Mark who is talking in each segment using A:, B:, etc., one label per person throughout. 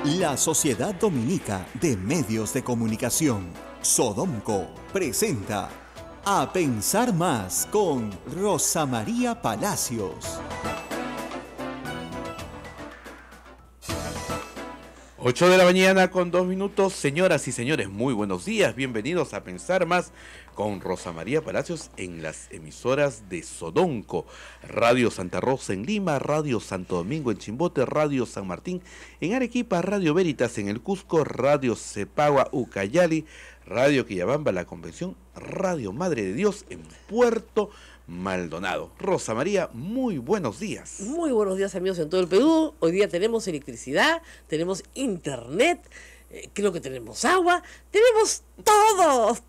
A: La Sociedad Dominica de Medios de Comunicación, Sodomco, presenta A Pensar Más con Rosa María Palacios.
B: 8 de la mañana con 2 minutos. Señoras y señores, muy buenos días. Bienvenidos a Pensar Más con Rosa María Palacios en las emisoras de Sodomco. Radio Santa Rosa en Lima, Radio Santo Domingo en Chimbote, Radio San Martín en Arequipa, Radio Veritas en el Cusco, Radio Cepagua Ucayali, Radio Quillabamba La Convención, Radio Madre de Dios en Puerto Maldonado. Rosa María, muy buenos días.
C: Muy buenos días, amigos, en todo el Perú. Hoy día tenemos electricidad, tenemos internet, creo que tenemos agua, tenemos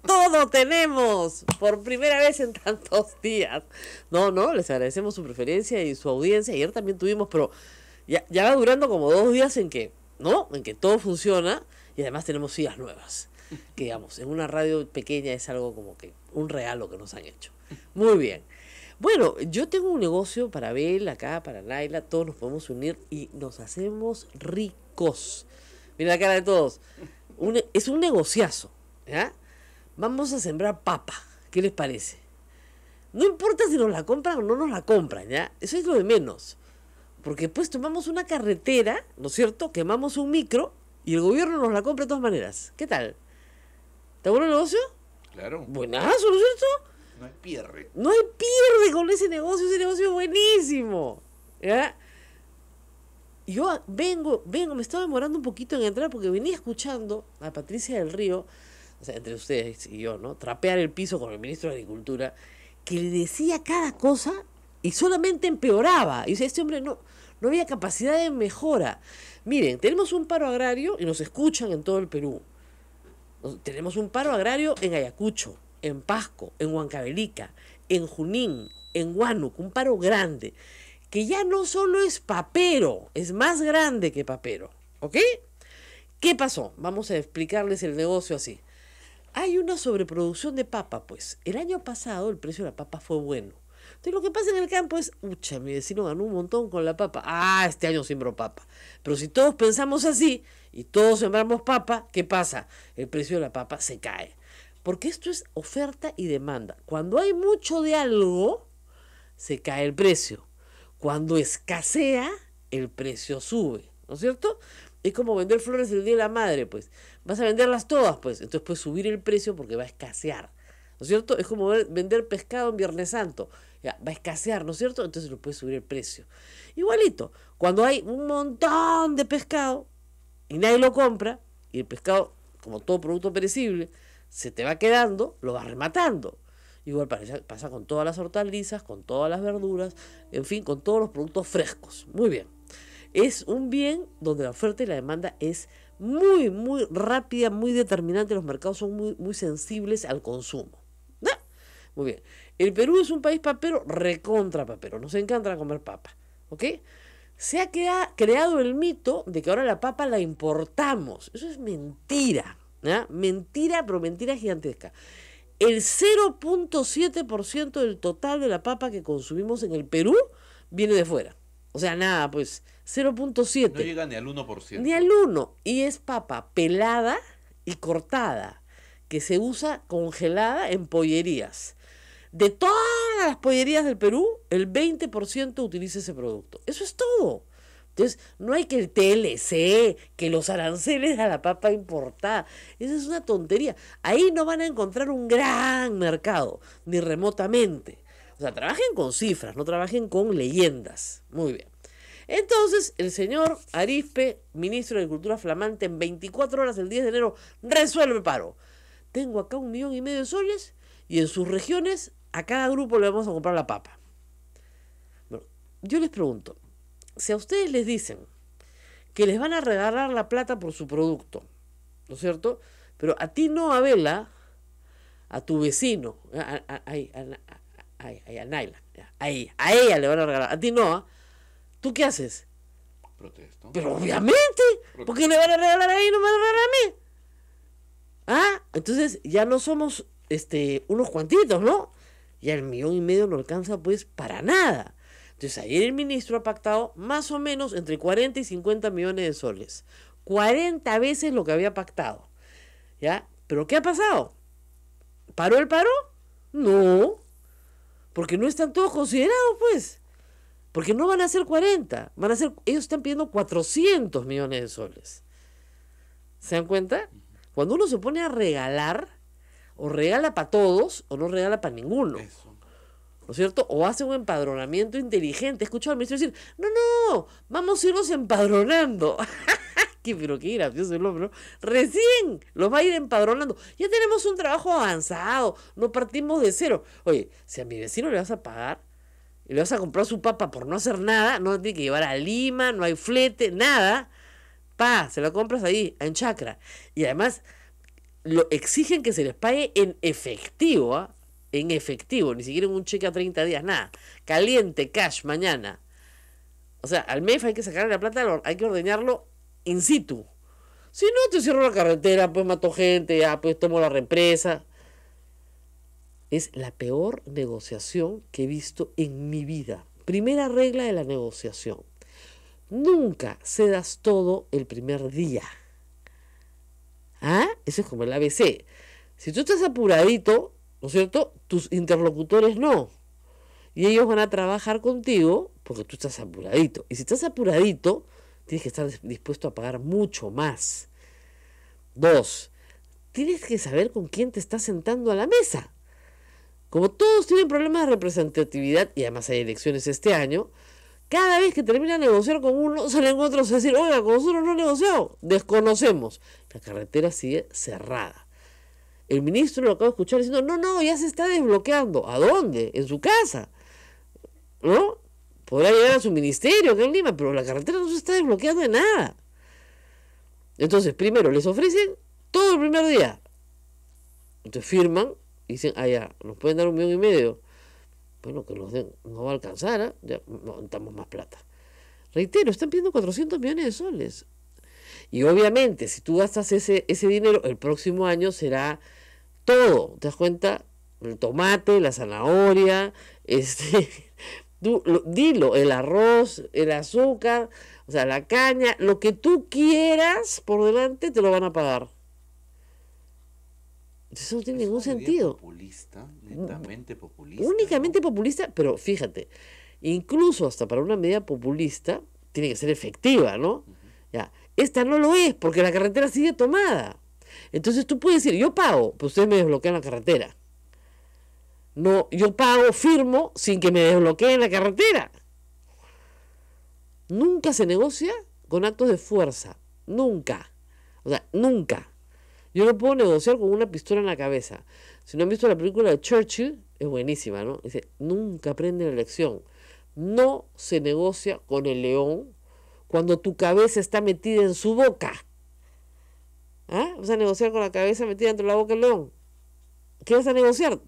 C: todo tenemos, por primera vez en tantos días. No, les agradecemos su preferencia y su audiencia. Ayer también tuvimos, pero ya va durando como 2 días en que todo funciona y además tenemos sillas nuevas. Que digamos, en una radio pequeña es algo como que un regalo que nos han hecho. Muy bien. Bueno, yo tengo un negocio para Abel, acá, para Naila, todos nos podemos unir y nos hacemos ricos. Mira la cara de todos. Es un negociazo, ¿ya? Vamos a sembrar papa, ¿qué les parece? No importa si nos la compran o no nos la compran, ¿ya? Eso es lo de menos. Porque pues tomamos una carretera, ¿no es cierto? Quemamos un micro y el gobierno nos la compra de todas maneras. ¿Qué tal? ¿Está bueno el negocio?
B: Claro.
C: Buenazo, ¿no es cierto?
B: No hay pierde.
C: No hay pierde con ese negocio es buenísimo. ¿Ya? Yo vengo, me estaba demorando un poquito en entrar porque venía escuchando a Patricia del Río, o sea, entre ustedes y yo, ¿no? Trapear el piso con el ministro de Agricultura, que le decía cada cosa y solamente empeoraba. Y o sea, este hombre no había capacidad de mejora. Miren, tenemos un paro agrario y nos escuchan en todo el Perú. Tenemos un paro agrario en Ayacucho, en Pasco, en Huancavelica, en Junín, en Huánuco, un paro grande, que ya no solo es papero, es más grande que papero, ¿ok? ¿Qué pasó? Vamos a explicarles el negocio así. Hay una sobreproducción de papa, pues. El año pasado el precio de la papa fue bueno. Entonces lo que pasa en el campo es, mi vecino ganó un montón con la papa. Este año sembró papa. Pero si todos pensamos así y todos sembramos papa, ¿qué pasa? El precio de la papa se cae. Porque esto es oferta y demanda. Cuando hay mucho de algo, se cae el precio. Cuando escasea, el precio sube. ¿No es cierto? Es como vender flores el Día de la Madre, pues. Vas a venderlas todas, pues. Entonces puedes subir el precio porque va a escasear. ¿No es cierto? Es como vender pescado en Viernes Santo. Ya, va a escasear, ¿no es cierto? Entonces lo puedes subir el precio. Igualito, cuando hay un montón de pescado y nadie lo compra, y el pescado, como todo producto perecible, se te va quedando, lo vas rematando. Igual pasa con todas las hortalizas, con todas las verduras, en fin, con todos los productos frescos. Muy bien. Es un bien donde la oferta y la demanda es muy, muy rápida, muy determinante. Los mercados son muy, muy sensibles al consumo. ¿No? Muy bien. El Perú es un país papero, recontra papero. Nos encanta comer papa. ¿Ok? Se ha creado el mito de que ahora la papa la importamos. Eso es mentira. ¿Ya? Mentira, pero mentira gigantesca. El 0.7% del total de la papa que consumimos en el Perú viene de fuera. O sea, nada, pues 0.7.
B: No llega ni al 1%.
C: Ni al 1. Y es papa pelada y cortada, que se usa congelada en pollerías. De todas las pollerías del Perú, el 20% utiliza ese producto. Eso es todo. Entonces, no hay que el TLC, que los aranceles a la papa importada. Esa es una tontería. Ahí no van a encontrar un gran mercado, ni remotamente. O sea, trabajen con cifras, no trabajen con leyendas. Muy bien. Entonces, el señor Arizpe, ministro de Agricultura flamante, en 24 horas el 10 de enero, resuelve el paro. Tengo acá 1,5 millones de soles y en sus regiones a cada grupo le vamos a comprar la papa. Bueno, yo les pregunto, si a ustedes les dicen que les van a regalar la plata por su producto, ¿no es cierto? Pero a ti no, Abela, a tu vecino, a Naila, a ella le van a regalar, a ti no, ¿tú qué haces?
B: Protesto.
C: Pero obviamente, ¿por qué le van a regalar a ella y no me van a regalar a mí? Entonces ya no somos unos cuantitos, ¿no? Ya el 1,5 millones no alcanza pues para nada. Entonces ayer el ministro ha pactado más o menos entre 40 y 50 millones de soles 40 veces lo que había pactado. ¿Ya? ¿Pero qué ha pasado? ¿Paró el paro? No, porque no están todos considerados, pues. Porque no van a ser 40, ellos están pidiendo 400 millones de soles. ¿Se dan cuenta? Cuando uno se pone a regalar, o regala para todos, o no regala para ninguno.
B: Eso.
C: ¿No es cierto? O hace un empadronamiento inteligente. He escuchado al ministro decir, no, vamos a irnos empadronando. Pero qué gracioso el hombre, ¿no? Recién los va a ir empadronando. Ya tenemos un trabajo avanzado, no partimos de cero. Oye, si a mi vecino le vas a pagar y le vas a comprar su papa por no hacer nada, no tiene que llevar a Lima, no hay flete, nada, se la compras ahí, en chacra. Y además, lo exigen que se les pague en efectivo, ¿ah? En efectivo, ni siquiera en un cheque a 30 días, nada. Caliente, cash, mañana. O sea, al MEF hay que sacarle la plata, hay que ordeñarlo in situ. Si no, te cierro la carretera, pues mato gente, ya, pues tomo la represa. Es la peor negociación que he visto en mi vida. Primera regla de la negociación. Nunca cedas todo el primer día. ¿Ah? Eso es como el ABC. Si tú estás apuradito, ¿no es cierto? Tus interlocutores no. Y ellos van a trabajar contigo porque tú estás apuradito. Y si estás apuradito, tienes que estar dispuesto a pagar mucho más. 2, tienes que saber con quién te estás sentando a la mesa. Como todos tienen problemas de representatividad, y además hay elecciones este año, cada vez que termina de negociar con uno, salen otros a decir, oiga, con nosotros no he negociado, desconocemos. La carretera sigue cerrada. El ministro lo acabo de escuchar diciendo, no, ya se está desbloqueando. ¿A dónde? En su casa. ¿No? Podrá llegar a su ministerio, acá en Lima, pero la carretera no se está desbloqueando de nada. Entonces, primero, les ofrecen todo el primer día. Entonces firman y dicen, ya, nos pueden dar 1,5 millones. Bueno, que nos den, no va a alcanzar, ¿eh? Ya no necesitamos más plata. Reitero, están pidiendo 400 millones de soles. Y obviamente, si tú gastas ese dinero, el próximo año será todo. ¿Te das cuenta? El tomate, la zanahoria, dilo, el arroz, el azúcar, o sea, la caña, lo que tú quieras por delante te lo van a pagar. Eso no tiene ningún sentido.
B: Populista, netamente populista.
C: Únicamente
B: ¿no?
C: populista, pero fíjate, incluso hasta para una medida populista, tiene que ser efectiva, ¿no? Ya, esta no lo es, porque la carretera sigue tomada. Entonces tú puedes decir, yo pago, pues ustedes me desbloquean la carretera. No, yo pago, firmo, sin que me desbloqueen la carretera. Nunca se negocia con actos de fuerza. Nunca. O sea, nunca. Yo no puedo negociar con una pistola en la cabeza. Si no han visto la película de Churchill, es buenísima, ¿no? Dice, nunca aprende la lección. No se negocia con el león cuando tu cabeza está metida en su boca. ¿Ah? ¿Vas a negociar con la cabeza metida dentro de la boca del león? ¿Qué vas a negociar?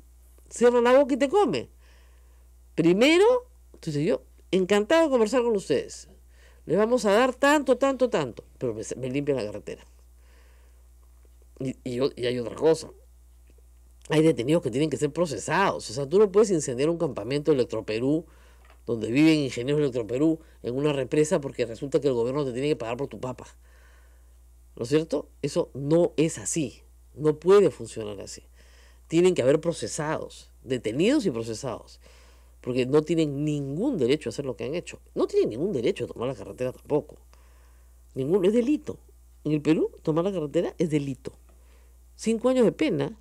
C: Cierra la boca y te come. Primero, entonces yo, encantado de conversar con ustedes. Les vamos a dar tanto, pero me limpian la carretera. Y hay otra cosa. Hay detenidos que tienen que ser procesados. O sea, tú no puedes incendiar un campamento de Electroperú, donde viven ingenieros de Electroperú, en una represa porque resulta que el gobierno te tiene que pagar por tu papa. ¿No es cierto? Eso no es así. No puede funcionar así. Tienen que haber procesados, detenidos y procesados, porque no tienen ningún derecho a hacer lo que han hecho. No tienen ningún derecho a tomar la carretera tampoco. Ninguno, es delito. En el Perú, tomar la carretera es delito. 5 años de pena.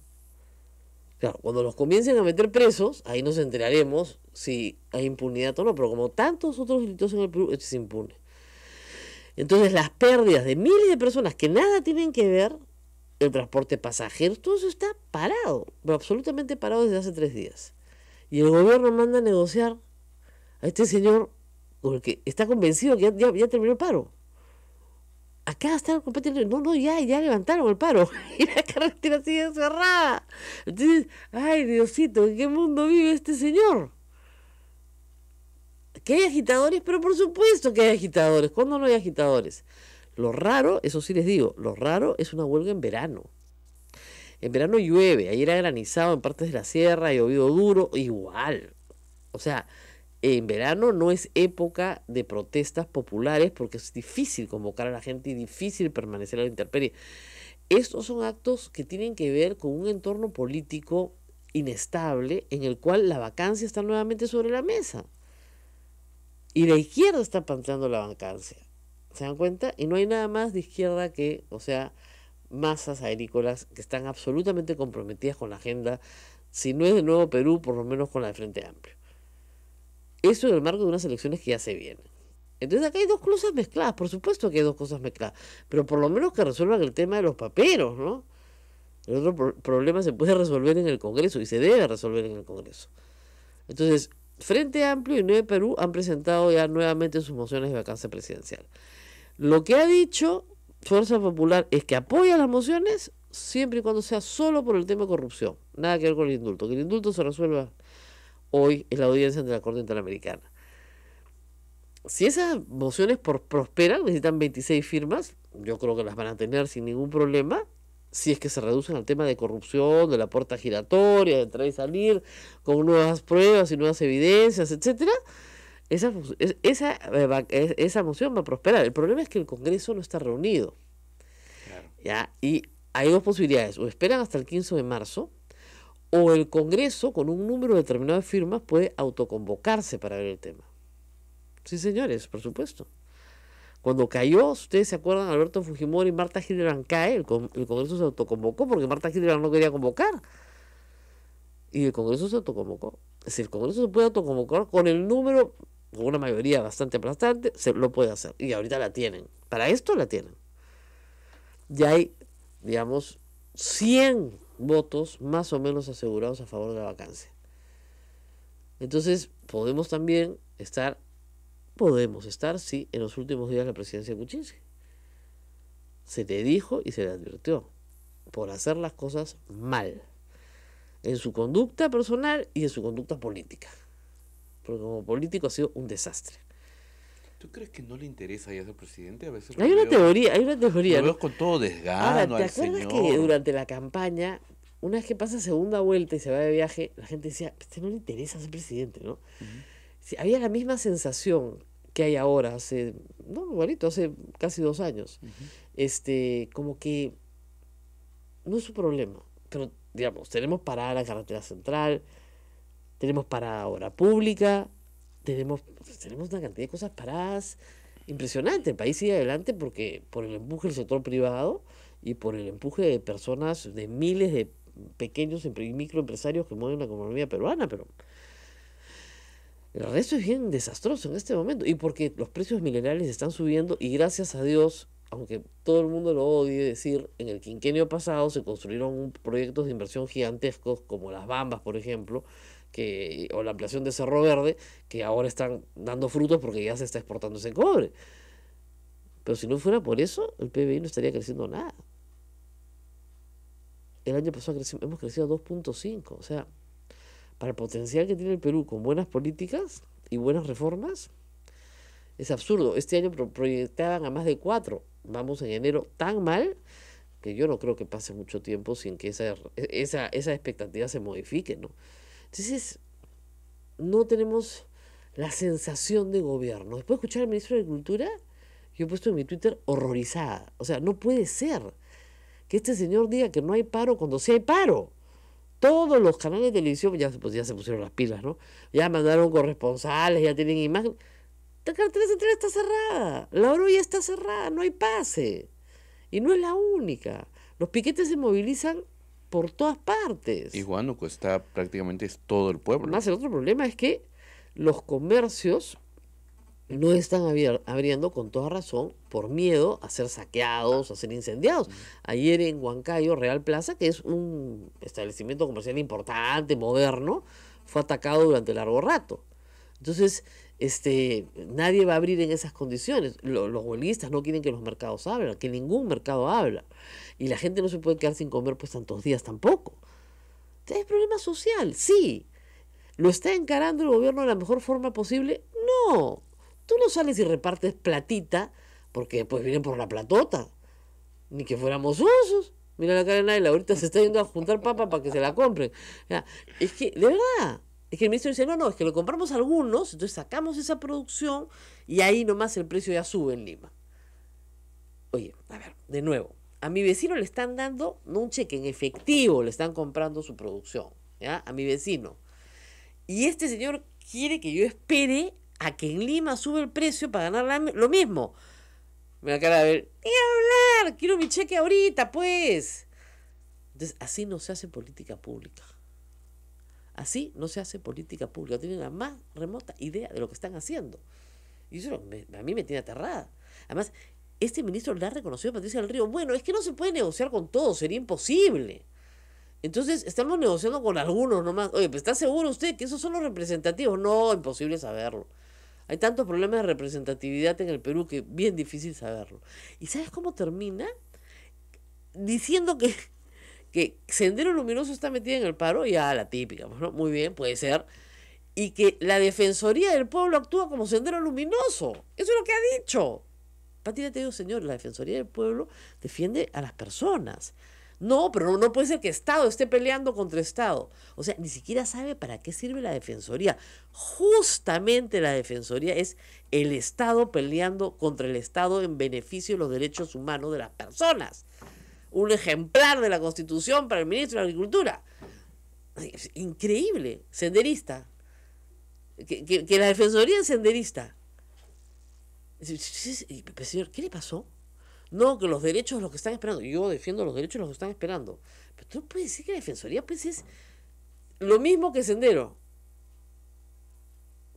C: Claro, cuando los comiencen a meter presos, ahí nos enteraremos si hay impunidad o no, pero como tantos otros delitos en el Perú, esto es impune. Entonces las pérdidas de miles de personas que nada tienen que ver, el transporte de pasajeros, todo eso está parado, pero absolutamente parado desde hace 3 días. Y el gobierno manda a negociar a este señor con el que está convencido que ya terminó el paro. Acá está completamente, ya levantaron el paro y la carretera sigue cerrada. Entonces, ay Diosito, ¿en qué mundo vive este señor? ¿Que hay agitadores? Pero por supuesto que hay agitadores. ¿Cuándo no hay agitadores? Lo raro, eso sí les digo, lo raro es una huelga en verano. En verano llueve, ayer ha granizado en partes de la sierra, ha llovido duro, igual. O sea, en verano no es época de protestas populares porque es difícil convocar a la gente y difícil permanecer a la intemperie. Estos son actos que tienen que ver con un entorno político inestable en el cual la vacancia está nuevamente sobre la mesa. Y la izquierda está planteando la vacancia. ¿Se dan cuenta? Y no hay nada más de izquierda que, o sea, masas agrícolas que están absolutamente comprometidas con la agenda, si no es de Nuevo Perú, por lo menos con la de Frente Amplio. Eso en el marco de unas elecciones que ya se vienen. Entonces acá hay dos cosas mezcladas, por supuesto que hay dos cosas mezcladas, pero por lo menos que resuelvan el tema de los paperos, ¿no? El otro problema se puede resolver en el Congreso y se debe resolver en el Congreso. Entonces, Frente Amplio y Nuevo Perú han presentado ya nuevamente sus mociones de vacancia presidencial. Lo que ha dicho Fuerza Popular es que apoya las mociones siempre y cuando sea solo por el tema de corrupción, nada que ver con el indulto, que el indulto se resuelva hoy en la audiencia de la Corte Interamericana. Si esas mociones prosperan, necesitan 26 firmas, yo creo que las van a tener sin ningún problema, si es que se reducen al tema de corrupción, de la puerta giratoria, de entrar y salir, con nuevas pruebas y nuevas evidencias, etcétera. Esa moción va a prosperar. El problema es que el Congreso no está reunido.
B: Claro.
C: ¿Ya? Y hay dos posibilidades, o esperan hasta el 15 de marzo, o el Congreso, con un número determinado de firmas, puede autoconvocarse para ver el tema. Sí, señores, por supuesto. Cuando cayó, ustedes se acuerdan, Alberto Fujimori y Marta Hildebrand cae, el Congreso se autoconvocó porque Marta Hildebrand no quería convocar. Y el Congreso se autoconvocó. Es decir, el Congreso se puede autoconvocar con el número, con una mayoría bastante aplastante, se lo puede hacer. Y ahorita la tienen. Para esto la tienen. Ya hay, digamos, 100 votos más o menos asegurados a favor de la vacancia. Entonces, podemos estar, sí, en los últimos días de la presidencia de Kuczynski. Se le dijo y se le advirtió por hacer las cosas mal, en su conducta personal y en su conducta política. Porque como político ha sido un desastre.
B: ¿Tú crees que no le interesa ya ser presidente? A veces
C: Hay una teoría.
B: Lo
C: ¿no?
B: veo con todo desgano.
C: Ahora, ¿te acuerdas que durante la campaña, una vez que pasa segunda vuelta y se va de viaje, la gente decía, este no le interesa ser presidente, ¿no? Sí, había la misma sensación que hay ahora, hace casi 2 años. Como que no es su problema, pero digamos, tenemos parada la carretera central, tenemos parada obra pública, tenemos una cantidad de cosas paradas impresionante. El país sigue adelante porque por el empuje del sector privado y por el empuje de personas, de miles de pequeños y microempresarios que mueven la economía peruana, pero el resto es bien desastroso en este momento. Y porque los precios minerales están subiendo y gracias a Dios, aunque todo el mundo lo odie decir, en el quinquenio pasado se construyeron proyectos de inversión gigantescos como Las Bambas, por ejemplo, o la ampliación de Cerro Verde, que ahora están dando frutos porque ya se está exportando ese cobre. Pero si no fuera por eso, el PBI no estaría creciendo nada. El año pasado hemos crecido a 2.5, o sea, para el potencial que tiene el Perú con buenas políticas y buenas reformas, es absurdo. Este año proyectaban a más de 4. Vamos en enero tan mal que yo no creo que pase mucho tiempo sin que esa expectativa se modifique, ¿no? Entonces, no tenemos la sensación de gobierno. Después de escuchar al ministro de Agricultura, yo he puesto en mi Twitter horrorizada. O sea, no puede ser que este señor diga que no hay paro cuando sí hay paro. Todos los canales de televisión ya se pusieron las pilas, ¿no? Ya mandaron corresponsales, ya tienen imagen. La carretera central está cerrada, la Oroya está cerrada, no hay pase. Y no es la única. Los piquetes se movilizan por todas partes.
B: Y Huánuco está prácticamente es todo el pueblo.
C: Además, el otro problema es que los comercios no están abriendo con toda razón por miedo a ser saqueados, a ser incendiados. Ayer en Huancayo, Real Plaza, que es un establecimiento comercial importante, moderno, fue atacado durante largo rato. Entonces, nadie va a abrir en esas condiciones. Los huelguistas no quieren que los mercados abran, que ningún mercado abra. Y la gente no se puede quedar sin comer pues tantos días tampoco. Entonces, es problema social, sí. ¿Lo está encarando el gobierno de la mejor forma posible? No. Tú no sales y repartes platita porque después vienen por la platota. Ni que fuéramos osos. Mira la cara de Naila, ahorita se está yendo a juntar papa para que se la compren. O sea, es que, de verdad, Es que el ministro dice, no, es que lo compramos algunos, entonces sacamos esa producción y ahí nomás el precio ya sube en Lima. Oye, a ver, de nuevo, a mi vecino le están dando, no un cheque, en efectivo le están comprando su producción, ¿ya? A mi vecino. Y este señor quiere que yo espere a que en Lima sube el precio para ganar lo mismo. Me da cara de ver, ni hablar, quiero mi cheque ahorita, pues. Entonces, así no se hace política pública. Así no se hace política pública. No tienen la más remota idea de lo que están haciendo. Y eso a mí me tiene aterrada. Además, este ministro le ha reconocido a Patricia del Río, bueno, es que no se puede negociar con todos, sería imposible. Entonces, estamos negociando con algunos nomás. Oye, pues ¿está seguro usted que esos son los representativos? No, imposible saberlo. Hay tantos problemas de representatividad en el Perú que es bien difícil saberlo. ¿Y sabes cómo termina? Diciendo que Sendero Luminoso está metida en el paro, ya la típica, ¿no? Muy bien, puede ser. Y que la Defensoría del Pueblo actúa como Sendero Luminoso. Eso es lo que ha dicho. Pati, te digo, señor, la Defensoría del Pueblo defiende a las personas. No, pero no puede ser que Estado esté peleando contra Estado. O sea, ni siquiera sabe para qué sirve la Defensoría. Justamente la Defensoría es el Estado peleando contra el Estado en beneficio de los derechos humanos de las personas. Un ejemplar de la Constitución para el ministro de Agricultura. Es increíble, senderista. Que la Defensoría es senderista. Señor, ¿qué le pasó? No, que los derechos de los que están esperando. Yo defiendo los derechos de los que están esperando. Pero tú no puedes decir que la Defensoría pues es lo mismo que Sendero.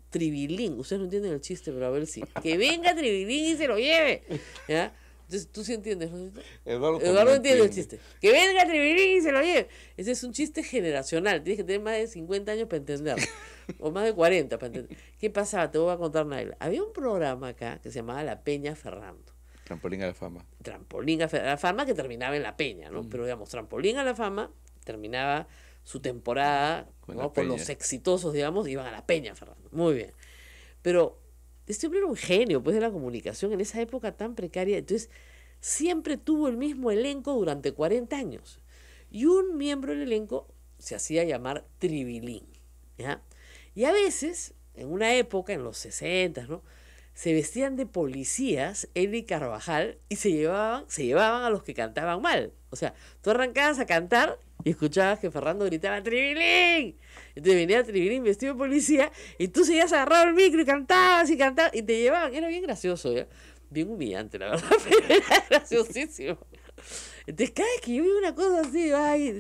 C: Tribilín. Ustedes no entienden el chiste, pero a ver si. Que venga Tribilín y se lo lleve. ¿Ya? Entonces, tú sí entiendes, ¿no? Eduardo entiende el chiste. Que venga Tribilín y se lo lleve. Ese es un chiste generacional. Tienes que tener más de 50 años para entenderlo. O más de 40 para entender. ¿Qué pasaba? Te voy a contar, Naila. Había un programa acá que se llamaba La Peña Ferrando.
B: Trampolín a la fama.
C: Trampolín a la fama, que terminaba en La Peña, ¿no? Pero digamos, Trampolín a la fama terminaba su temporada, ¿no? Con los exitosos, digamos, iban a La Peña Ferrando. Muy bien. Pero este hombre era un genio, pues, de la comunicación en esa época tan precaria. Entonces, siempre tuvo el mismo elenco durante 40 años. Y un miembro del elenco se hacía llamar Tribilín, ¿ya? Y a veces, en una época, en los 60, ¿no?, se vestían de policías, él y Carvajal, y se llevaban a los que cantaban mal. O sea, tú arrancabas a cantar y escuchabas que Ferrando gritaba ¡Tribilín! Entonces venía Tribilín vestido de policía y tú seguías agarrado el micro y cantabas y te llevaban. Era bien gracioso, ¿ya? Bien humillante, la verdad, pero era graciosísimo. Entonces cada vez que yo veo una cosa así, ay,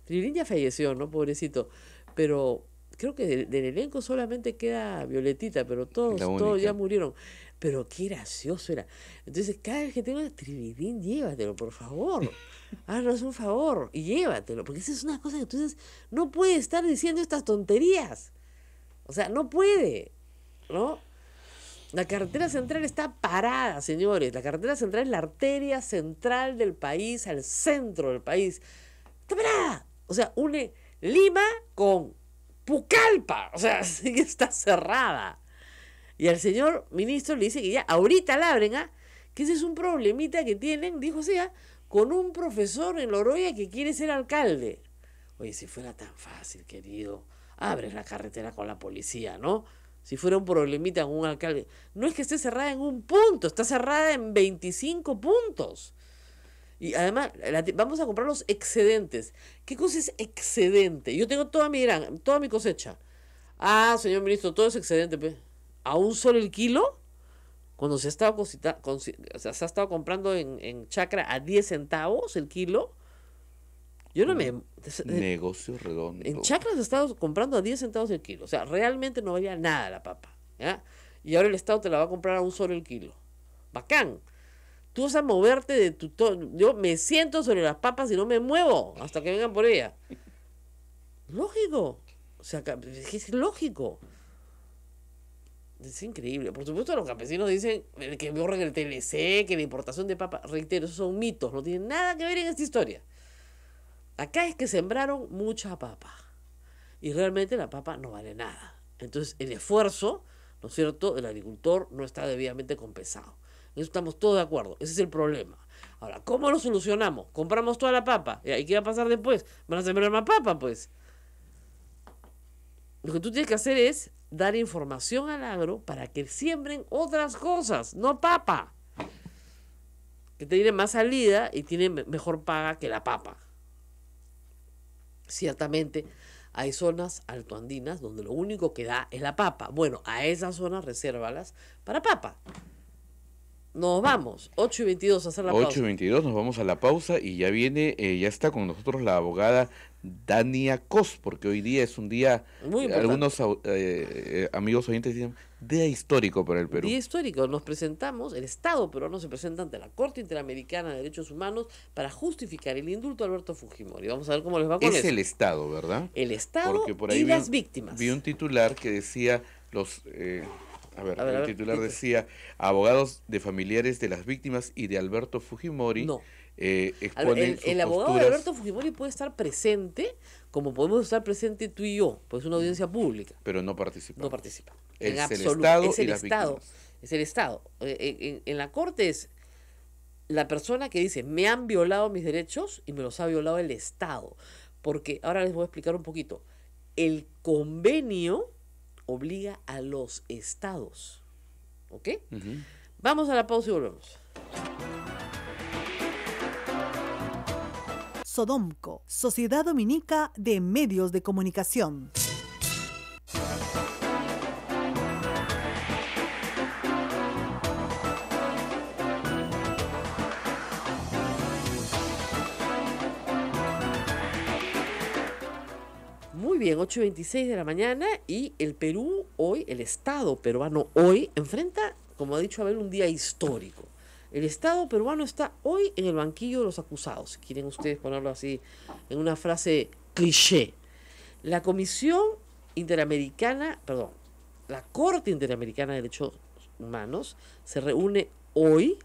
C: Tribilín ya falleció, ¿no? Pobrecito. Pero creo que del elenco solamente queda Violetita, pero todos ya murieron. Pero qué gracioso era. Entonces, cada vez que tengo Tribilín, llévatelo, por favor. Haznos un favor y llévatelo. Porque esa es una cosa que tú dices, no puede estar diciendo estas tonterías. O sea, no puede, ¿no? La carretera central está parada, señores. La carretera central es la arteria central del país, al centro del país. Está parada. O sea, une Lima con Pucallpa, o sea, sí que está cerrada. Y al señor ministro le dice que ya ahorita la abren, que ese es un problemita que tienen, dijo sea, con un profesor en Loroya que quiere ser alcalde. Oye, si fuera tan fácil, querido, abres la carretera con la policía, ¿no? Si fuera un problemita con un alcalde. No es que esté cerrada en un punto, está cerrada en 25 puntos. Y además, vamos a comprar los excedentes. ¿Qué cosa es excedente? Yo tengo toda mi cosecha. Ah, señor ministro, todo es excedente. Pues. ¿A un sol el kilo? Cuando se ha estado comprando en Chacra a 10 centavos el kilo. Yo no me...
B: Negocio redondo.
C: En Chacra se ha estado comprando a 10 centavos el kilo. O sea, realmente no valía nada la papa. ¿Ya? Y ahora el Estado te la va a comprar a un sol el kilo. Bacán. Tú vas a moverte de tu... Yo me siento sobre las papas y no me muevo hasta que vengan por ella. Lógico. O sea, es lógico. Es increíble. Por supuesto, los campesinos dicen que borren el TLC, que la importación de papa... Reitero, esos son mitos. No tienen nada que ver en esta historia. Acá es que sembraron mucha papa. Y realmente la papa no vale nada. Entonces, el esfuerzo, ¿no es cierto?, del agricultor no está debidamente compensado. En eso estamos todos de acuerdo. Ese es el problema. Ahora, ¿cómo lo solucionamos? Compramos toda la papa. ¿Y qué va a pasar después? ¿Van a sembrar más papa, pues? Lo que tú tienes que hacer es dar información al agro para que siembren otras cosas, no papa. Que tiene más salida y tiene mejor paga que la papa. Ciertamente hay zonas altoandinas donde lo único que da es la papa. Bueno, a esas zonas resérvalas para papa. Nos vamos, 8:22 a hacer la pausa.
B: 8:22, nos vamos a la pausa y ya viene, ya está con nosotros la abogada Dania Cos, porque hoy día es un día,
C: Muy importante.
B: algunos amigos oyentes dicen, día histórico para el Perú.
C: Día histórico, nos presentamos, el Estado peruano se presenta ante la Corte Interamericana de Derechos Humanos para justificar el indulto a Alberto Fujimori. Vamos a ver cómo les va con
B: Es
C: eso.
B: el Estado, ¿verdad?
C: El Estado
B: Porque por ahí
C: y las víctimas.
B: Vi un titular que decía los...
C: A ver,
B: el titular decía, abogados de familiares de las víctimas y de Alberto Fujimori
C: No.
B: exponen sus
C: El abogado de
B: posturas.
C: Alberto Fujimori puede estar presente, como podemos estar presente tú y yo, pues es una audiencia pública.
B: Pero no participa.
C: No participa.
B: Es
C: En
B: el
C: absoluto.
B: Estado
C: Es
B: y
C: el
B: las
C: Estado.
B: víctimas.
C: Es el Estado. En la Corte es la persona que dice, me han violado mis derechos y me los ha violado el Estado. Porque, ahora les voy a explicar un poquito, el convenio obliga a los estados. ¿Ok?
B: Ujú.
C: Vamos a la pausa y volvemos.
D: Sodomco, Sociedad Dominica de Medios de Comunicación.
C: Muy bien, 8:26 de la mañana y el Perú hoy, el Estado peruano hoy, enfrenta, como ha dicho Abel, un día histórico. El Estado peruano está hoy en el banquillo de los acusados, si quieren ustedes ponerlo así en una frase cliché. La Comisión Interamericana, perdón, la Corte Interamericana de Derechos Humanos se reúne hoy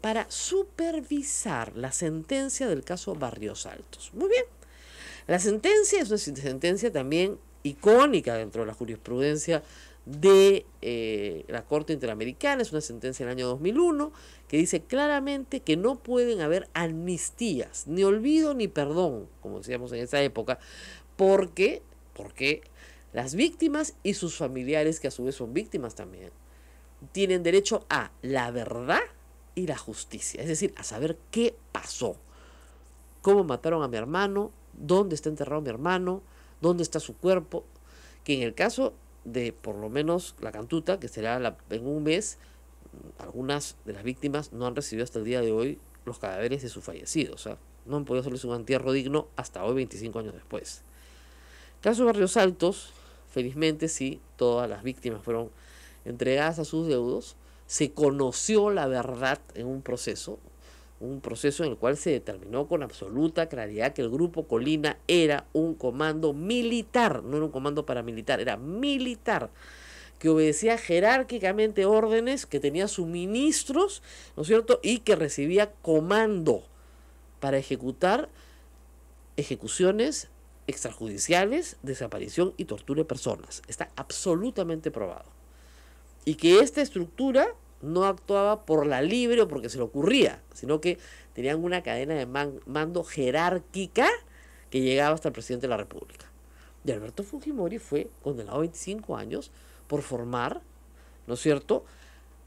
C: para supervisar la sentencia del caso Barrios Altos. Muy bien. La sentencia es una sentencia también icónica dentro de la jurisprudencia de la Corte Interamericana, es una sentencia del año 2001 que dice claramente que no pueden haber amnistías, ni olvido ni perdón, como decíamos en esa época, porque las víctimas y sus familiares, que a su vez son víctimas también, tienen derecho a la verdad y la justicia, es decir, a saber qué pasó, cómo mataron a mi hermano, dónde está enterrado mi hermano, dónde está su cuerpo, que en el caso de por lo menos la Cantuta, que será en un mes, algunas de las víctimas no han recibido hasta el día de hoy los cadáveres de sus fallecidos, ¿eh? No han podido hacerles un entierro digno hasta hoy, 25 años después. Caso Barrios Altos, felizmente sí, todas las víctimas fueron entregadas a sus deudos, se conoció la verdad en un proceso en el cual se determinó con absoluta claridad que el Grupo Colina era un comando militar, no era un comando paramilitar, era militar, que obedecía jerárquicamente órdenes, que tenía suministros, ¿no es cierto?, y que recibía comando para ejecutar ejecuciones extrajudiciales, desaparición y tortura de personas. Está absolutamente probado. Y que esta estructura no actuaba por la libre o porque se le ocurría, sino que tenían una cadena de mando jerárquica que llegaba hasta el presidente de la República. Y Alberto Fujimori fue condenado a 25 años por formar, ¿no es cierto?,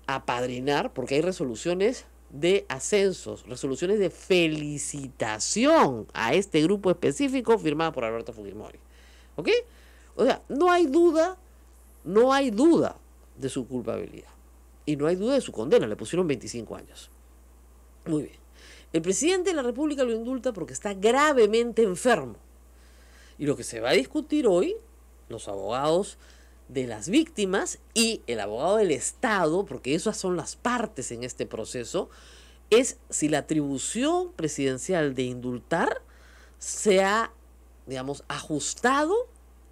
C: apadrinar, porque hay resoluciones de ascensos, resoluciones de felicitación a este grupo específico firmada por Alberto Fujimori. ¿Ok? O sea, no hay duda de su culpabilidad. Y no hay duda de su condena, le pusieron 25 años. Muy bien. El presidente de la República lo indulta porque está gravemente enfermo. Y lo que se va a discutir hoy, los abogados de las víctimas y el abogado del Estado, porque esas son las partes en este proceso, es si la atribución presidencial de indultar se ha, digamos, ajustado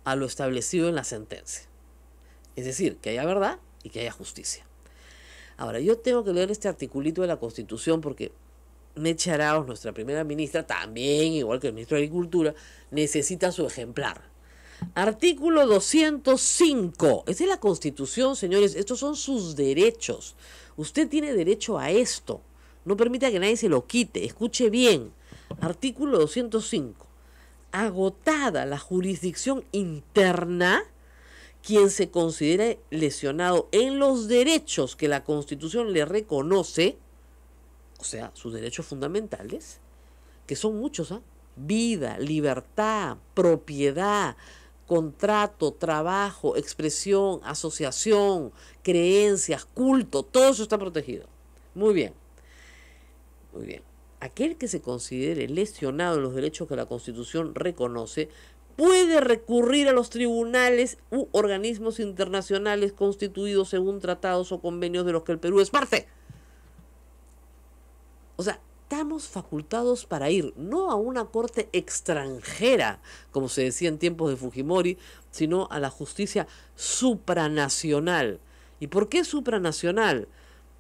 C: a lo establecido en la sentencia. Es decir, que haya verdad y que haya justicia. Ahora, yo tengo que leer este articulito de la Constitución porque Meche Arauz, nuestra primera ministra, también, igual que el ministro de Agricultura, necesita su ejemplar. Artículo 205. Esta es la Constitución, señores. Estos son sus derechos. Usted tiene derecho a esto. No permita que nadie se lo quite. Escuche bien. Artículo 205. Agotada la jurisdicción interna, quien se considere lesionado en los derechos que la Constitución le reconoce, o sea, sus derechos fundamentales, que son muchos, ¿ah? Vida, libertad, propiedad, contrato, trabajo, expresión, asociación, creencias, culto, todo eso está protegido. Muy bien, muy bien. Aquel que se considere lesionado en los derechos que la Constitución reconoce puede recurrir a los tribunales u organismos internacionales constituidos según tratados o convenios de los que el Perú es parte. O sea, estamos facultados para ir no a una corte extranjera, como se decía en tiempos de Fujimori, sino a la justicia supranacional. ¿Y por qué supranacional?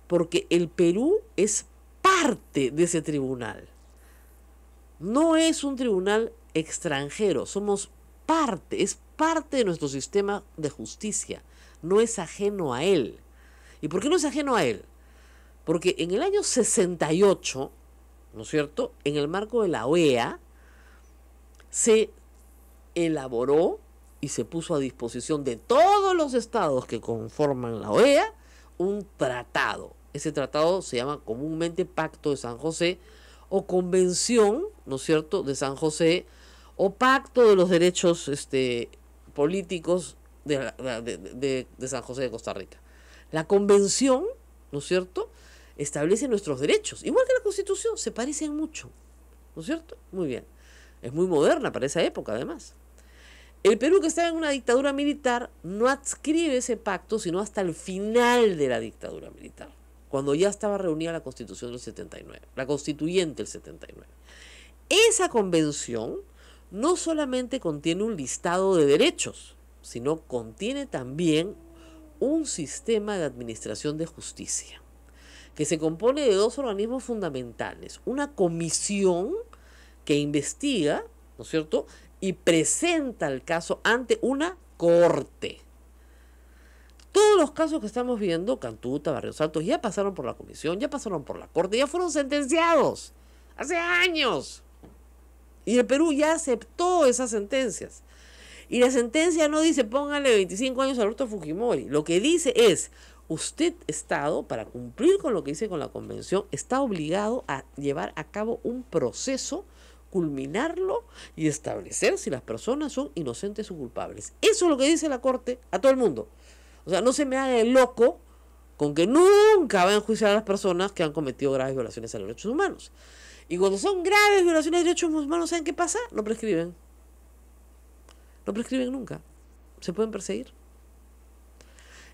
C: Porque el Perú es parte de ese tribunal. No es un tribunal extranjero, somos parte, es parte de nuestro sistema de justicia, no es ajeno a él. ¿Y por qué no es ajeno a él? Porque en el año 68, ¿no es cierto?, en el marco de la OEA, se elaboró y se puso a disposición de todos los estados que conforman la OEA un tratado. Ese tratado se llama comúnmente Pacto de San José o Convención, ¿no es cierto?, de San José, o Pacto de los Derechos Políticos de San José de Costa Rica. La Convención, ¿no es cierto?, establece nuestros derechos, igual que la Constitución, se parecen mucho, ¿no es cierto? Muy bien. Es muy moderna para esa época, además. El Perú, que estaba en una dictadura militar, no adscribe ese pacto sino hasta el final de la dictadura militar, cuando ya estaba reunida la Constitución del 79, la Constituyente del 79. Esa convención no solamente contiene un listado de derechos, sino contiene también un sistema de administración de justicia, que se compone de dos organismos fundamentales. Una comisión que investiga, ¿no es cierto?, y presenta el caso ante una corte. Todos los casos que estamos viendo, Cantuta, Barrios Altos, ya pasaron por la comisión, ya pasaron por la corte, ya fueron sentenciados hace años. Y el Perú ya aceptó esas sentencias. Y la sentencia no dice póngale 25 años a Alberto Fujimori. Lo que dice es, usted, Estado, para cumplir con lo que dice con la convención, está obligado a llevar a cabo un proceso, culminarlo y establecer si las personas son inocentes o culpables. Eso es lo que dice la Corte a todo el mundo. O sea, no se me haga el loco con que nunca va a enjuiciar a las personas que han cometido graves violaciones a los derechos humanos. Y cuando son graves violaciones de derechos humanos, ¿saben qué pasa? No prescriben. No prescriben nunca. Se pueden perseguir.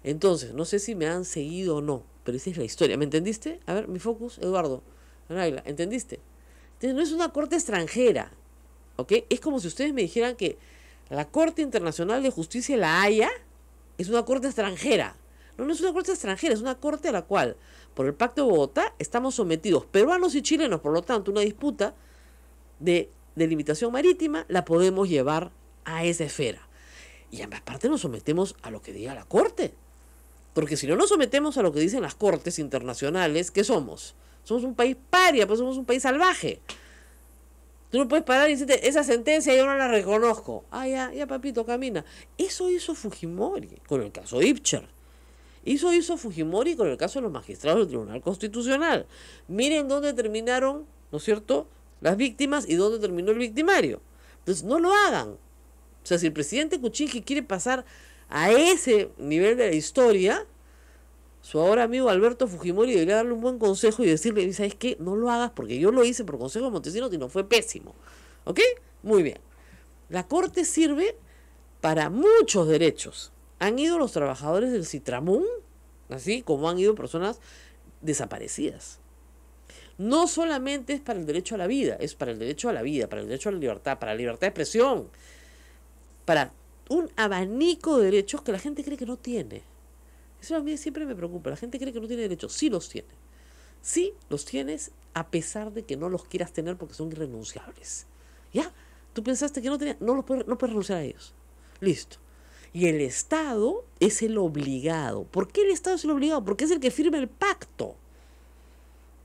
C: Entonces, no sé si me han seguido o no, pero esa es la historia. ¿Me entendiste? A ver, mi focus, Eduardo. Naila, ¿entendiste? Entonces, no es una corte extranjera, ¿ok? Es como si ustedes me dijeran que la Corte Internacional de Justicia, la Haya, es una corte extranjera. No, no es una corte extranjera, es una corte a la cual, por el Pacto de Bogotá, estamos sometidos peruanos y chilenos. Por lo tanto, una disputa de delimitación marítima la podemos llevar a esa esfera. Y ambas partes nos sometemos a lo que diga la Corte. Porque si no nos sometemos a lo que dicen las cortes internacionales, ¿qué somos? Somos un país paria, pues somos un país salvaje. Tú no puedes parar y decirte, esa sentencia yo no la reconozco. Ah, ya papito, camina. Eso hizo Fujimori con el caso Ibcher. Eso hizo Fujimori con el caso de los magistrados del Tribunal Constitucional. Miren dónde terminaron, ¿no es cierto?, las víctimas y dónde terminó el victimario. Entonces, no lo hagan. O sea, si el presidente Kuczynski quiere pasar a ese nivel de la historia, su ahora amigo Alberto Fujimori debería darle un buen consejo y decirle, ¿sabes qué? No lo hagas porque yo lo hice por consejo de Montesinos y no fue pésimo. ¿Ok? Muy bien. La Corte sirve para muchos derechos. Han ido los trabajadores del Citramún, así como han ido personas desaparecidas. No solamente es para el derecho a la vida, es para el derecho a la vida, para el derecho a la libertad, para la libertad de expresión, para un abanico de derechos que la gente cree que no tiene. Eso a mí siempre me preocupa. La gente cree que no tiene derechos. Sí los tiene. Sí los tienes a pesar de que no los quieras tener porque son irrenunciables. ¿Ya? Tú pensaste que no tenías, no puedes renunciar a ellos. Listo. Y el Estado es el obligado. ¿Por qué el Estado es el obligado? Porque es el que firma el pacto.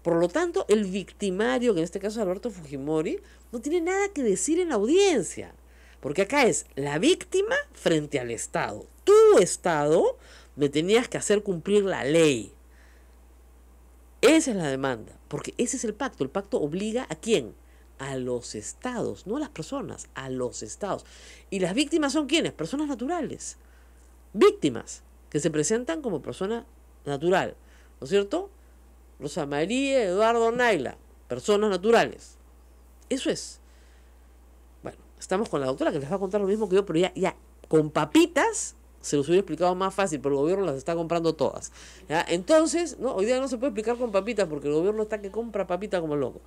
C: Por lo tanto, el victimario, que en este caso es Alberto Fujimori, no tiene nada que decir en la audiencia. Porque acá es la víctima frente al Estado. Tu Estado me tenías que hacer cumplir la ley. Esa es la demanda, porque ese es el pacto. El pacto obliga ¿a quién? A los estados, no a las personas, a los estados. ¿Y las víctimas son quiénes? Personas naturales. Víctimas, que se presentan como persona natural, ¿no es cierto? Rosa María, Eduardo, Naila, personas naturales. Eso es. Bueno, estamos con la doctora que les va a contar lo mismo que yo, pero ya con papitas se los hubiera explicado más fácil, pero el gobierno las está comprando todas. ¿Ya? Entonces, ¿no? Hoy día no se puede explicar con papitas porque el gobierno está que compra papitas como loco.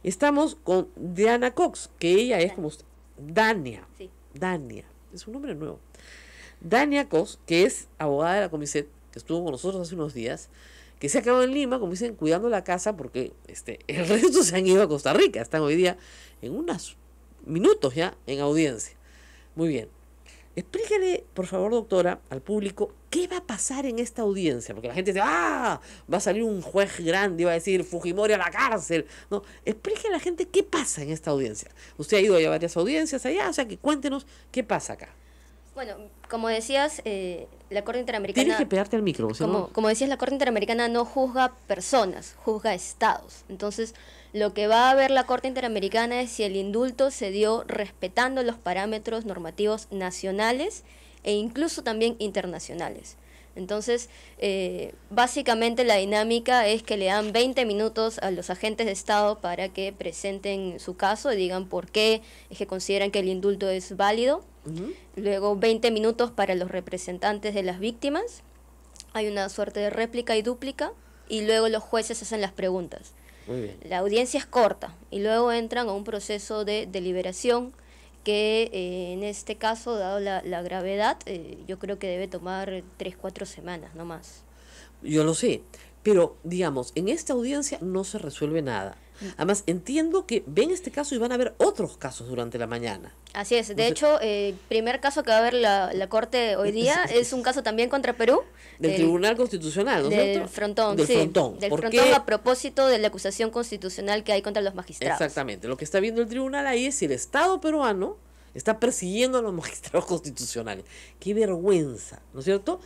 C: Estamos con Diana Cox, que ella es como usted. Dania.
E: Sí.
C: Dania. Es un nombre nuevo. Dania Cox, que es abogada de la Comiset, que estuvo con nosotros hace unos días, que se ha quedado en Lima, como dicen, cuidando la casa, porque el resto se han ido a Costa Rica. Están hoy día en unos minutos ya en audiencia. Muy bien. Explícale, por favor, doctora, al público, ¿qué va a pasar en esta audiencia? Porque la gente dice, va a salir un juez grande y va a decir, Fujimori a la cárcel. No, explíquele a la gente qué pasa en esta audiencia. Usted ha ido a varias audiencias allá, o sea que cuéntenos qué pasa acá.
E: Bueno, como decías, la Corte Interamericana...
C: Tienes que pegarte al micro, ¿sí?
E: Como decías, la Corte Interamericana no juzga personas, juzga estados. Entonces, lo que va a ver la Corte Interamericana es si el indulto se dio respetando los parámetros normativos nacionales e incluso también internacionales. Entonces, básicamente la dinámica es que le dan 20 minutos a los agentes de Estado para que presenten su caso y digan por qué es que consideran que el indulto es válido. Luego 20 minutos para los representantes de las víctimas. Hay una suerte de réplica y dúplica y luego los jueces hacen las preguntas.
C: Muy bien.
E: La audiencia es corta y luego entran a un proceso de deliberación que en este caso, dado la gravedad, yo creo que debe tomar 3-4 semanas, no más.
C: Yo lo sé, pero digamos, en esta audiencia no se resuelve nada. Además, entiendo que ven este caso y van a haber otros casos durante la mañana.
E: Así es. De hecho, el primer caso que va a ver la Corte hoy día es un caso también contra Perú.
C: Del Tribunal Constitucional, ¿no es cierto?
E: Del Frontón,
C: del
E: sí.
C: Frontón.
E: Del
C: ¿Por
E: Frontón
C: qué?
E: a propósito de la acusación constitucional que hay contra los magistrados.
C: Exactamente. Lo que está viendo el tribunal ahí es si el Estado peruano está persiguiendo a los magistrados constitucionales. ¡Qué vergüenza! ¿No es cierto?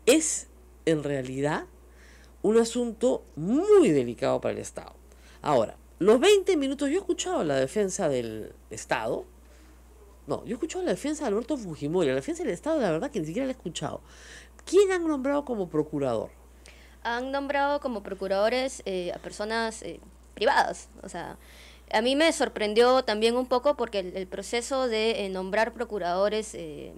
C: Es, en realidad, un asunto muy delicado para el Estado. Ahora, los 20 minutos, yo he escuchado la defensa del Estado. No, yo he escuchado la defensa de Alberto Fujimori. La defensa del Estado, la verdad que ni siquiera la he escuchado. ¿Quién han nombrado como procurador?
E: Han nombrado como procuradores a personas privadas. O sea, a mí me sorprendió también un poco porque el proceso de nombrar procuradores en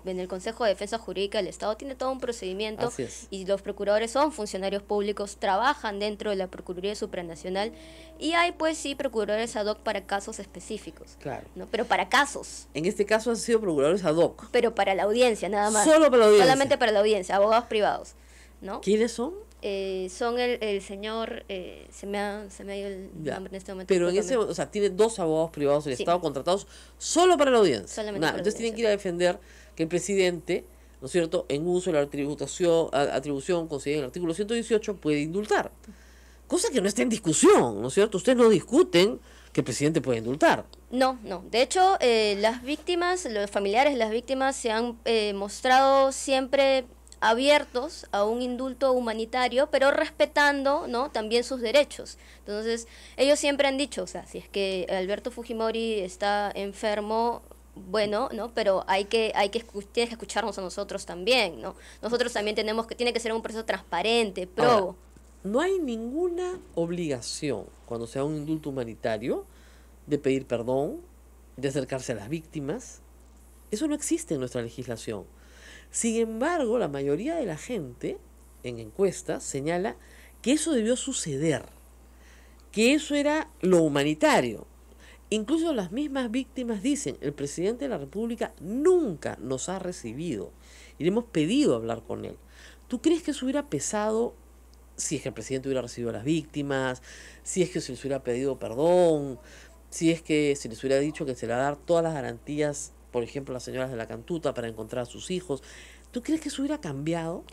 E: el Consejo de Defensa Jurídica del Estado tiene todo un procedimiento.
C: Así es.
E: Y los procuradores son funcionarios públicos, trabajan dentro de la Procuraduría Supranacional y hay pues sí procuradores ad hoc para casos específicos.
C: Claro.
E: ¿No? Pero para casos,
C: En este caso han sido procuradores ad hoc.
E: pero para la audiencia nada más.
C: Solo para la audiencia.
E: Solamente para la audiencia, abogados privados, ¿no?
C: ¿Quiénes son?
E: Son el señor, se me ha ido el
C: Ya.
E: nombre en este momento.
C: Pero en ese,
E: discúlpame.
C: o sea, tiene 2 abogados privados del
E: Sí.
C: Estado contratados solo para la audiencia.
E: Solamente
C: Nada,
E: para la
C: entonces tienen que
E: audiencia.
C: ir a defender que el presidente, ¿no es cierto?, en uso de la atribución concedida en el artículo 118 puede indultar. Cosa que no está en discusión, ¿no es cierto? Ustedes no discuten que el presidente puede indultar.
E: No. De hecho, las víctimas, los familiares de las víctimas se han mostrado siempre abiertos a un indulto humanitario, pero respetando, ¿no?, también sus derechos. Entonces, ellos siempre han dicho, o sea, si es que Alberto Fujimori está enfermo, bueno, ¿no? Pero tienes que escucharnos a nosotros también, ¿no? Nosotros también tiene que ser un proceso transparente, probo.
C: Ahora, no hay ninguna obligación cuando se da un indulto humanitario de pedir perdón, de acercarse a las víctimas. Eso no existe en nuestra legislación. Sin embargo, la mayoría de la gente en encuestas señala que eso debió suceder, que eso era lo humanitario. Incluso las mismas víctimas dicen, el presidente de la República nunca nos ha recibido y le hemos pedido hablar con él. ¿Tú crees que eso hubiera pesado si es que el presidente hubiera recibido a las víctimas, si es que se les hubiera pedido perdón, si es que se les hubiera dicho que se le va a dar todas las garantías, por ejemplo, a las señoras de la Cantuta para encontrar a sus hijos? ¿Tú crees que eso hubiera cambiado?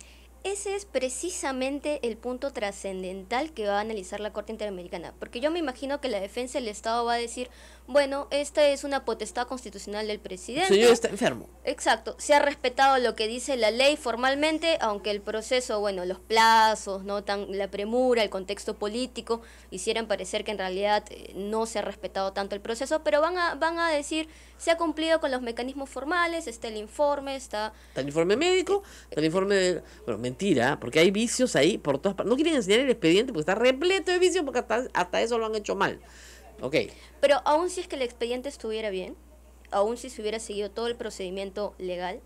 E: ese es precisamente el punto trascendental que va a analizar la Corte Interamericana, porque yo me imagino que la defensa del Estado va a decir, bueno, esta es una potestad constitucional del presidente.
C: El señor está enfermo.
E: Exacto, se ha respetado lo que dice la ley formalmente, aunque el proceso, bueno, los plazos, no la premura, el contexto político hicieran parecer que en realidad no se ha respetado tanto el proceso, pero van a decir, se ha cumplido con los mecanismos formales, está el informe, está
C: el informe médico, está el informe de... Bueno, mentira, porque hay vicios ahí por todas partes. No quieren enseñar el expediente porque está repleto de vicios, porque hasta eso lo han hecho mal. Ok.
E: Pero aún si es que el expediente estuviera bien, aún si se hubiera seguido todo el procedimiento legal,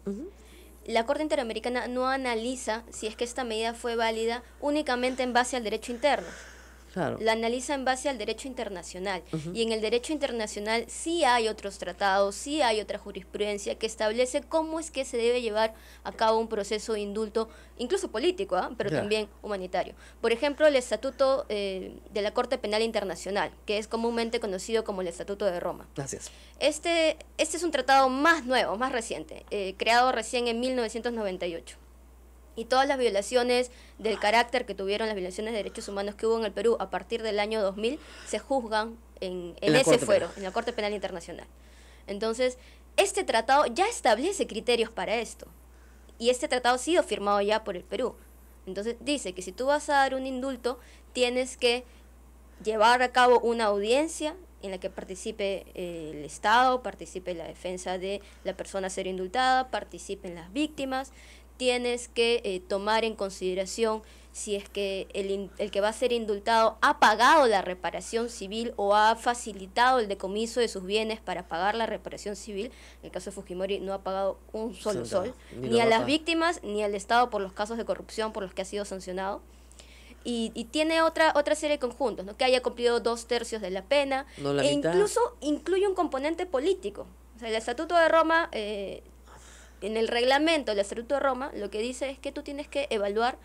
E: la Corte Interamericana no analiza si es que esta medida fue válida únicamente en base al derecho interno.
C: Claro.
E: La analiza en base al derecho internacional. Y en el derecho internacional sí hay otros tratados, sí hay otra jurisprudencia que establece cómo es que se debe llevar a cabo un proceso de indulto, incluso político, pero también humanitario. Por ejemplo, el Estatuto de la Corte Penal Internacional, que es comúnmente conocido como el Estatuto de Roma.
C: Gracias.
E: Este es un tratado más nuevo, más reciente, creado recién en 1998. Y todas las violaciones del carácter que tuvieron las violaciones de derechos humanos que hubo en el Perú a partir del año 2000 se juzgan en ese fuero, en la Corte Penal Internacional. Entonces, este tratado ya establece criterios para esto. Y este tratado ha sido firmado ya por el Perú. Entonces, dice que si tú vas a dar un indulto, tienes que llevar a cabo una audiencia en la que participe el Estado, participe la defensa de la persona a ser indultada, participen las víctimas. Tienes que tomar en consideración si es que el que va a ser indultado ha pagado la reparación civil o ha facilitado el decomiso de sus bienes para pagar la reparación civil. En el caso de Fujimori no ha pagado un solo sol, ni a las víctimas ni al Estado por los casos de corrupción por los que ha sido sancionado. Y tiene otra serie de conjuntos, ¿no? Que haya cumplido 2/3 de la pena, e incluso incluye un componente político. O sea, el Estatuto de Roma... en el reglamento del Estatuto de Roma, lo que dice es que tú tienes que evaluar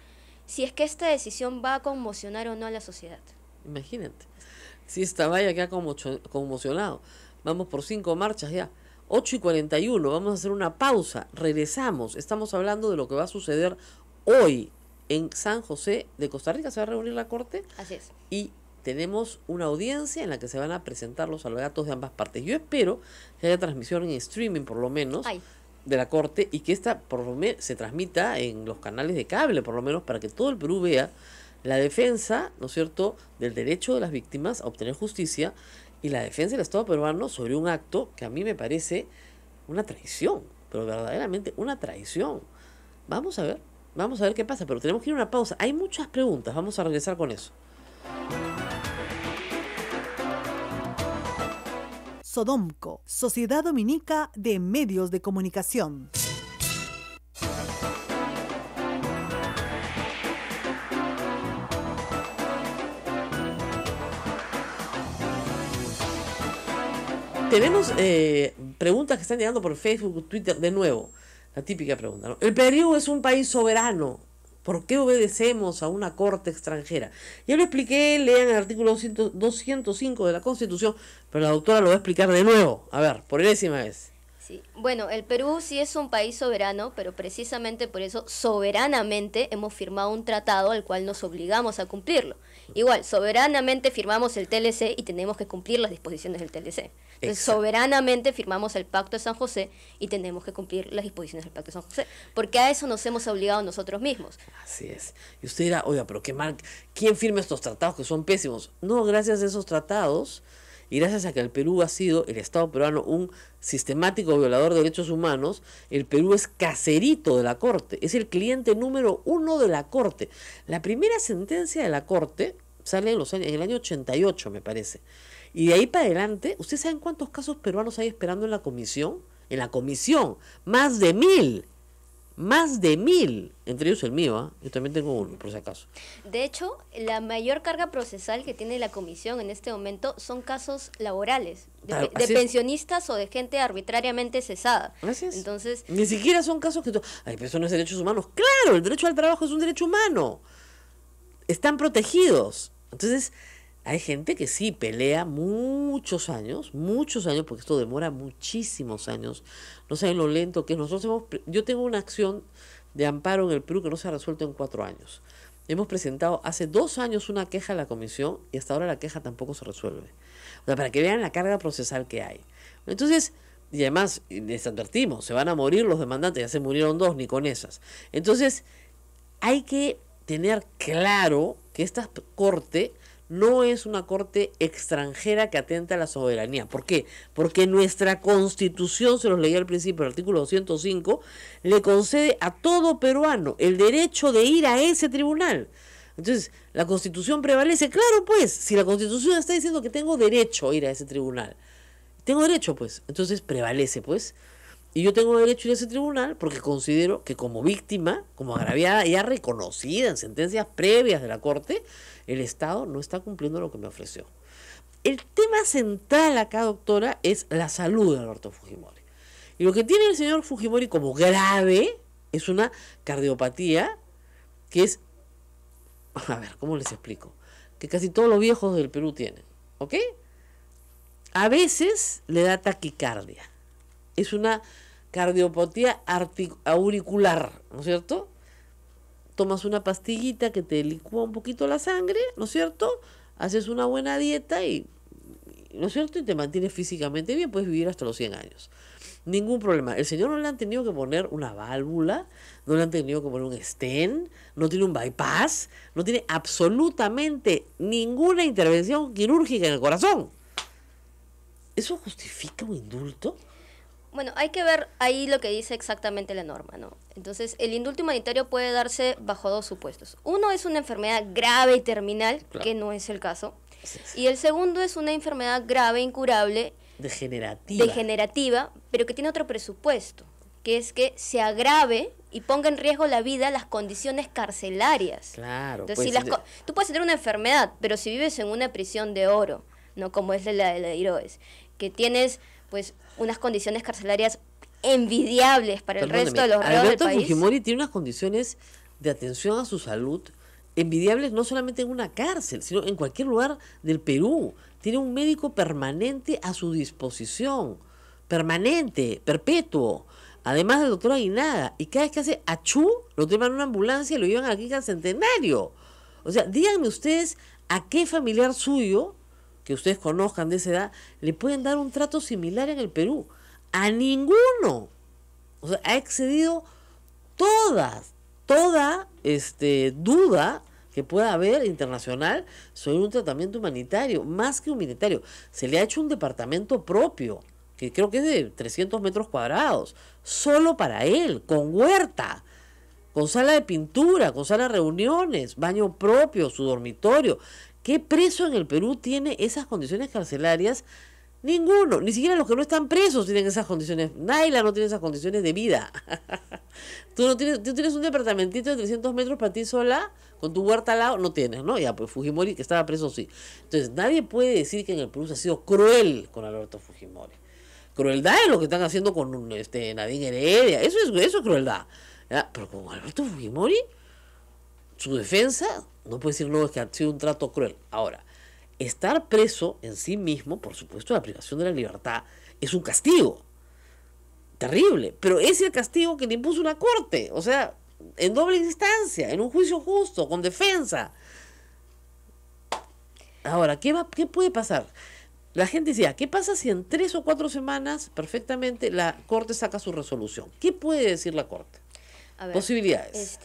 E: si es que esta decisión va a conmocionar o no a la sociedad.
C: Imagínate, si esta valla queda conmocionado. Vamos por 5 marchas ya. 8:41, vamos a hacer una pausa. Regresamos. Estamos hablando de lo que va a suceder hoy en San José de Costa Rica. Se va a reunir la Corte.
E: Así es.
C: Y tenemos una audiencia en la que se van a presentar los alegatos de ambas partes. Yo espero que haya transmisión en streaming, por lo menos, de la Corte, y que esta por lo menos se transmita en los canales de cable, por lo menos, para que todo el Perú vea la defensa, ¿no es cierto?, del derecho de las víctimas a obtener justicia y la defensa del Estado peruano sobre un acto que a mí me parece una traición, pero verdaderamente una traición. Vamos a ver qué pasa, pero tenemos que ir a una pausa. Hay muchas preguntas, vamos a regresar con eso.
D: Sodomco, Sociedad Dominica de Medios de Comunicación.
C: Tenemos preguntas que están llegando por Facebook, Twitter, de nuevo. La típica pregunta, ¿no? El Perú es un país soberano. ¿Por qué obedecemos a una corte extranjera? Ya lo expliqué, lean el artículo 205 de la Constitución, pero la doctora lo va a explicar de nuevo. A ver, por enésima vez.
E: Sí. Bueno, el Perú sí es un país soberano, pero precisamente por eso, soberanamente, hemos firmado un tratado al cual nos obligamos a cumplirlo. Igual, soberanamente firmamos el TLC y tenemos que cumplir las disposiciones del TLC. Entonces, soberanamente firmamos el Pacto de San José y tenemos que cumplir las disposiciones del Pacto de San José, porque a eso nos hemos obligado nosotros mismos.
C: Así es. Y usted dirá, oiga, pero qué mal, ¿quién firma estos tratados que son pésimos? No, gracias a esos tratados y gracias a que el Perú ha sido, el Estado peruano, un sistemático violador de derechos humanos, el Perú es caserito de la Corte, es el cliente número 1 de la Corte. La primera sentencia de la Corte sale en el año 88, me parece. Y de ahí para adelante, ¿ustedes saben cuántos casos peruanos hay esperando en la comisión? En la comisión, más de 1000. Más de 1000. Entre ellos el mío, yo también tengo uno, por si acaso.
E: De hecho, la mayor carga procesal que tiene la comisión en este momento son casos laborales, de pensionistas o de gente arbitrariamente cesada.
C: Así es.
E: Entonces,
C: ni siquiera son casos que... Ay, pero eso no es derechos humanos. Claro, el derecho al trabajo es un derecho humano. Están protegidos. Entonces, hay gente que sí pelea muchos años, porque esto demora muchísimos años. No saben lo lento que es. Yo tengo una acción de amparo en el Perú que no se ha resuelto en 4 años. Hemos presentado hace 2 años una queja a la comisión y hasta ahora la queja tampoco se resuelve. O sea, para que vean la carga procesal que hay. Entonces, y además, les advertimos, se van a morir los demandantes, ya se murieron 2, ni con esas. Entonces, hay que tener claro que esta corte no es una corte extranjera que atenta a la soberanía. ¿Por qué? Porque nuestra Constitución, se los leí al principio, el artículo 205, le concede a todo peruano el derecho de ir a ese tribunal. Entonces, la Constitución prevalece. Claro, pues, si la Constitución está diciendo que tengo derecho a ir a ese tribunal, tengo derecho, pues, entonces prevalece, pues. Y yo tengo derecho a ir a ese tribunal porque considero que como víctima, como agraviada, ya reconocida en sentencias previas de la Corte, el Estado no está cumpliendo lo que me ofreció. El tema central acá, doctora, es la salud de Alberto Fujimori. Y lo que tiene el señor Fujimori como grave es una cardiopatía que es, a ver, ¿cómo les explico? Que casi todos los viejos del Perú tienen, ¿ok? A veces le da taquicardia. Es una cardiopatía auricular, ¿no es cierto? Tomas una pastillita que te licúa un poquito la sangre, ¿no es cierto? Haces una buena dieta y ¿no es cierto? Y te mantienes físicamente bien, puedes vivir hasta los 100 años. Ningún problema. El señor no le han tenido que poner una válvula, no le han tenido que poner un stent, no tiene un bypass, no tiene absolutamente ninguna intervención quirúrgica en el corazón. ¿Eso justifica un indulto?
E: Bueno, hay que ver ahí lo que dice exactamente la norma, ¿no? Entonces, el indulto humanitario puede darse bajo 2 supuestos. Uno es una enfermedad grave y terminal, claro, que no es el caso. Y el segundo es una enfermedad grave, incurable, degenerativa, pero que tiene otro presupuesto, que es que se agrave y ponga en riesgo la vida las condiciones carcelarias.
C: Claro.
E: Entonces, pues, tú puedes tener una enfermedad, pero si vives en una prisión de oro, ¿no? Como es la de Iroes, que tienes pues unas condiciones carcelarias envidiables para el resto de los reos del país.
C: Alberto Fujimori tiene unas condiciones de atención a su salud envidiables no solamente en una cárcel, sino en cualquier lugar del Perú. Tiene un médico permanente a su disposición, permanente, perpetuo, además del doctor Aguinaga, y cada vez que hace achú, lo toman en una ambulancia y lo llevan aquí al Centenario. O sea, díganme ustedes a qué familiar suyo que ustedes conozcan de esa edad, le pueden dar un trato similar en el Perú. A ninguno. O sea, ha excedido toda duda que pueda haber internacional sobre un tratamiento humanitario, más que humanitario. Se le ha hecho un departamento propio, que creo que es de 300 metros cuadrados, solo para él, con huerta, con sala de pintura, con sala de reuniones, baño propio, su dormitorio. ¿Qué preso en el Perú tiene esas condiciones carcelarias? Ninguno, ni siquiera los que no están presos tienen esas condiciones. Naila no tiene esas condiciones de vida. Tú tienes un departamentito de 300 metros para ti sola, con tu huerta al lado, no tienes, ¿no? Ya, pues Fujimori, que estaba preso, sí. Entonces, nadie puede decir que en el Perú se ha sido cruel con Alberto Fujimori. Crueldad es lo que están haciendo con Nadine Heredia, eso es crueldad. ¿Ya? Pero con Alberto Fujimori, su defensa no puede decir no, es que ha sido un trato cruel. Ahora, estar preso en sí mismo, por supuesto, la privación de la libertad es un castigo terrible, pero es el castigo que le impuso una corte, o sea, en doble instancia, en un juicio justo, con defensa. Ahora, ¿qué puede pasar? La gente decía, ¿qué pasa si en 3 o 4 semanas perfectamente la corte saca su resolución? ¿Qué puede decir la corte?
E: A ver,
C: posibilidades.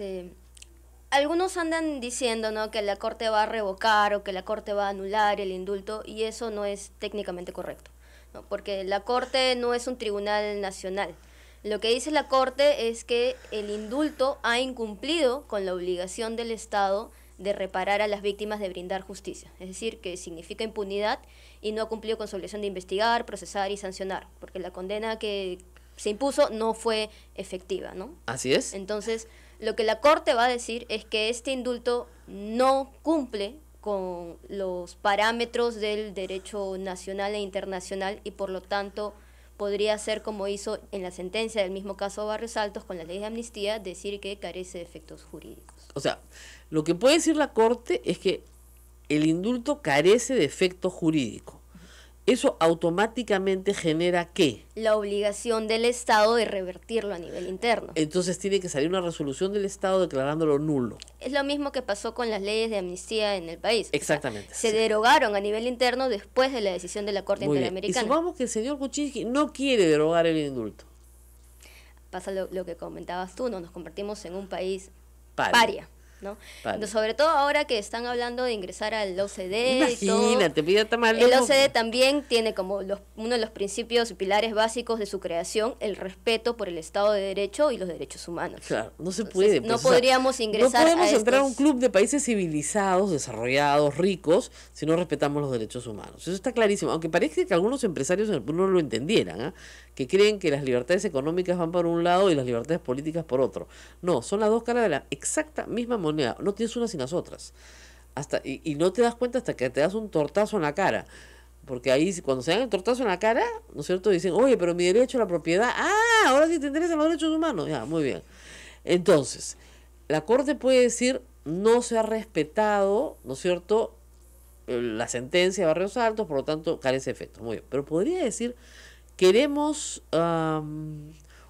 E: Algunos andan diciendo, ¿no?, que la corte va a revocar o que la corte va a anular el indulto, y eso no es técnicamente correcto, ¿no? Porque la corte no es un tribunal nacional. Lo que dice la corte es que el indulto ha incumplido con la obligación del Estado de reparar a las víctimas, de brindar justicia. Es decir, que significa impunidad y no ha cumplido con su obligación de investigar, procesar y sancionar, porque la condena que se impuso no fue efectiva, ¿no?
C: Así es.
E: Entonces, lo que la Corte va a decir es que este indulto no cumple con los parámetros del derecho nacional e internacional y por lo tanto podría ser, como hizo en la sentencia del mismo caso Barrios Altos con la ley de amnistía, decir que carece de efectos jurídicos.
C: O sea, lo que puede decir la Corte es que el indulto carece de efecto jurídico. eso automáticamente genera ¿qué?
E: La obligación del Estado de revertirlo a nivel interno.
C: Entonces tiene que salir una resolución del Estado declarándolo nulo.
E: Es lo mismo que pasó con las leyes de amnistía en el país.
C: Exactamente.
E: O sea, se
C: Sí.
E: derogaron a nivel interno después de la decisión de la Corte
C: Muy bien. Y
E: Interamericana.
C: supongamos que el señor Kuczynski no quiere derogar el indulto.
E: Pasa lo que comentabas tú, ¿no? Nos convertimos en un país
C: Paria.
E: paria, ¿no?
C: Paria.
E: Entonces, sobre todo ahora que están hablando de ingresar al OCDE y todo,
C: Imagínate, pues ya está mal
E: el
C: lejos.
E: OCDE también tiene como uno de los principios y pilares básicos de su creación el respeto por el Estado de Derecho y los derechos humanos.
C: Claro, no se
E: Entonces,
C: puede.
E: no
C: pues, o sea,
E: podríamos ingresar
C: no podemos
E: a
C: entrar a un
E: estos-
C: club de países civilizados, desarrollados, ricos, si no respetamos los derechos humanos. Eso está clarísimo. Aunque parece que algunos empresarios en el Perú no lo entendieran, ¿ah? Que creen que las libertades económicas van por un lado y las libertades políticas por otro. No, son las dos caras de la exacta misma moneda. No tienes unas sin las otras. Y no te das cuenta hasta que te das un tortazo en la cara. Porque ahí, cuando se dan el tortazo en la cara, ¿no es cierto? Dicen, oye, pero mi derecho a la propiedad, ahora sí te interesan los derechos humanos. Ya, muy bien. Entonces, la Corte puede decir, no se ha respetado, ¿no es cierto?, la sentencia de Barrios Altos, por lo tanto, carece de efecto. Muy bien. Pero podría decir, queremos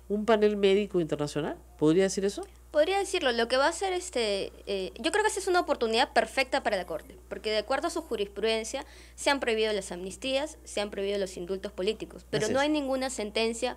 C: un panel médico internacional. ¿Podría decir eso?
E: Podría decirlo, lo que va a hacer yo creo que esta es una oportunidad perfecta para la Corte, porque de acuerdo a su jurisprudencia se han prohibido las amnistías, se han prohibido los indultos políticos, pero
C: Así
E: no
C: es.
E: hay ninguna sentencia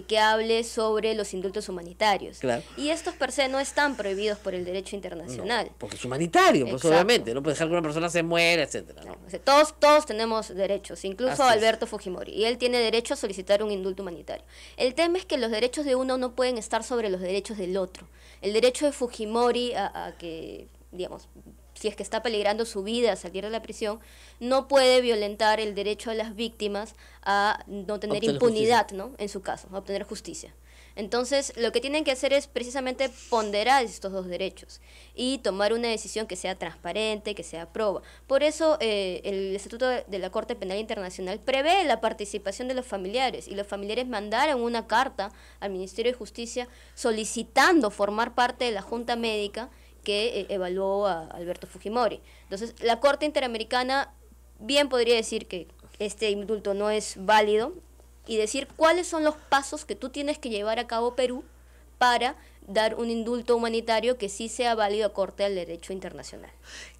E: que hable sobre los indultos humanitarios.
C: Claro.
E: Y estos per se no están prohibidos por el derecho internacional.
C: No, porque es humanitario, pues
E: Exacto.
C: obviamente. No puede dejar que una persona se muera, etcétera. ¿no?
E: O sea, todos tenemos derechos, incluso
C: Así es.
E: Alberto Fujimori, y él tiene derecho a solicitar un indulto humanitario. El tema es que los derechos de uno no pueden estar sobre los derechos del otro. El derecho de Fujimori a que, digamos, si es que está peligrando su vida a salir de la prisión, no puede violentar el derecho a las víctimas a no tener
C: Obtener
E: impunidad, ¿no? En su caso, a obtener justicia. Entonces, lo que tienen que hacer es precisamente ponderar estos dos derechos y tomar una decisión que sea transparente, que sea proba. Por eso, el Estatuto de la Corte Penal Internacional prevé la participación de los familiares, y los familiares mandaron una carta al Ministerio de Justicia solicitando formar parte de la Junta Médica que evaluó a Alberto Fujimori. Entonces, la Corte Interamericana bien podría decir que este indulto no es válido y decir cuáles son los pasos que tú tienes que llevar a cabo Perú para dar un indulto humanitario que sí sea válido acorde al derecho internacional.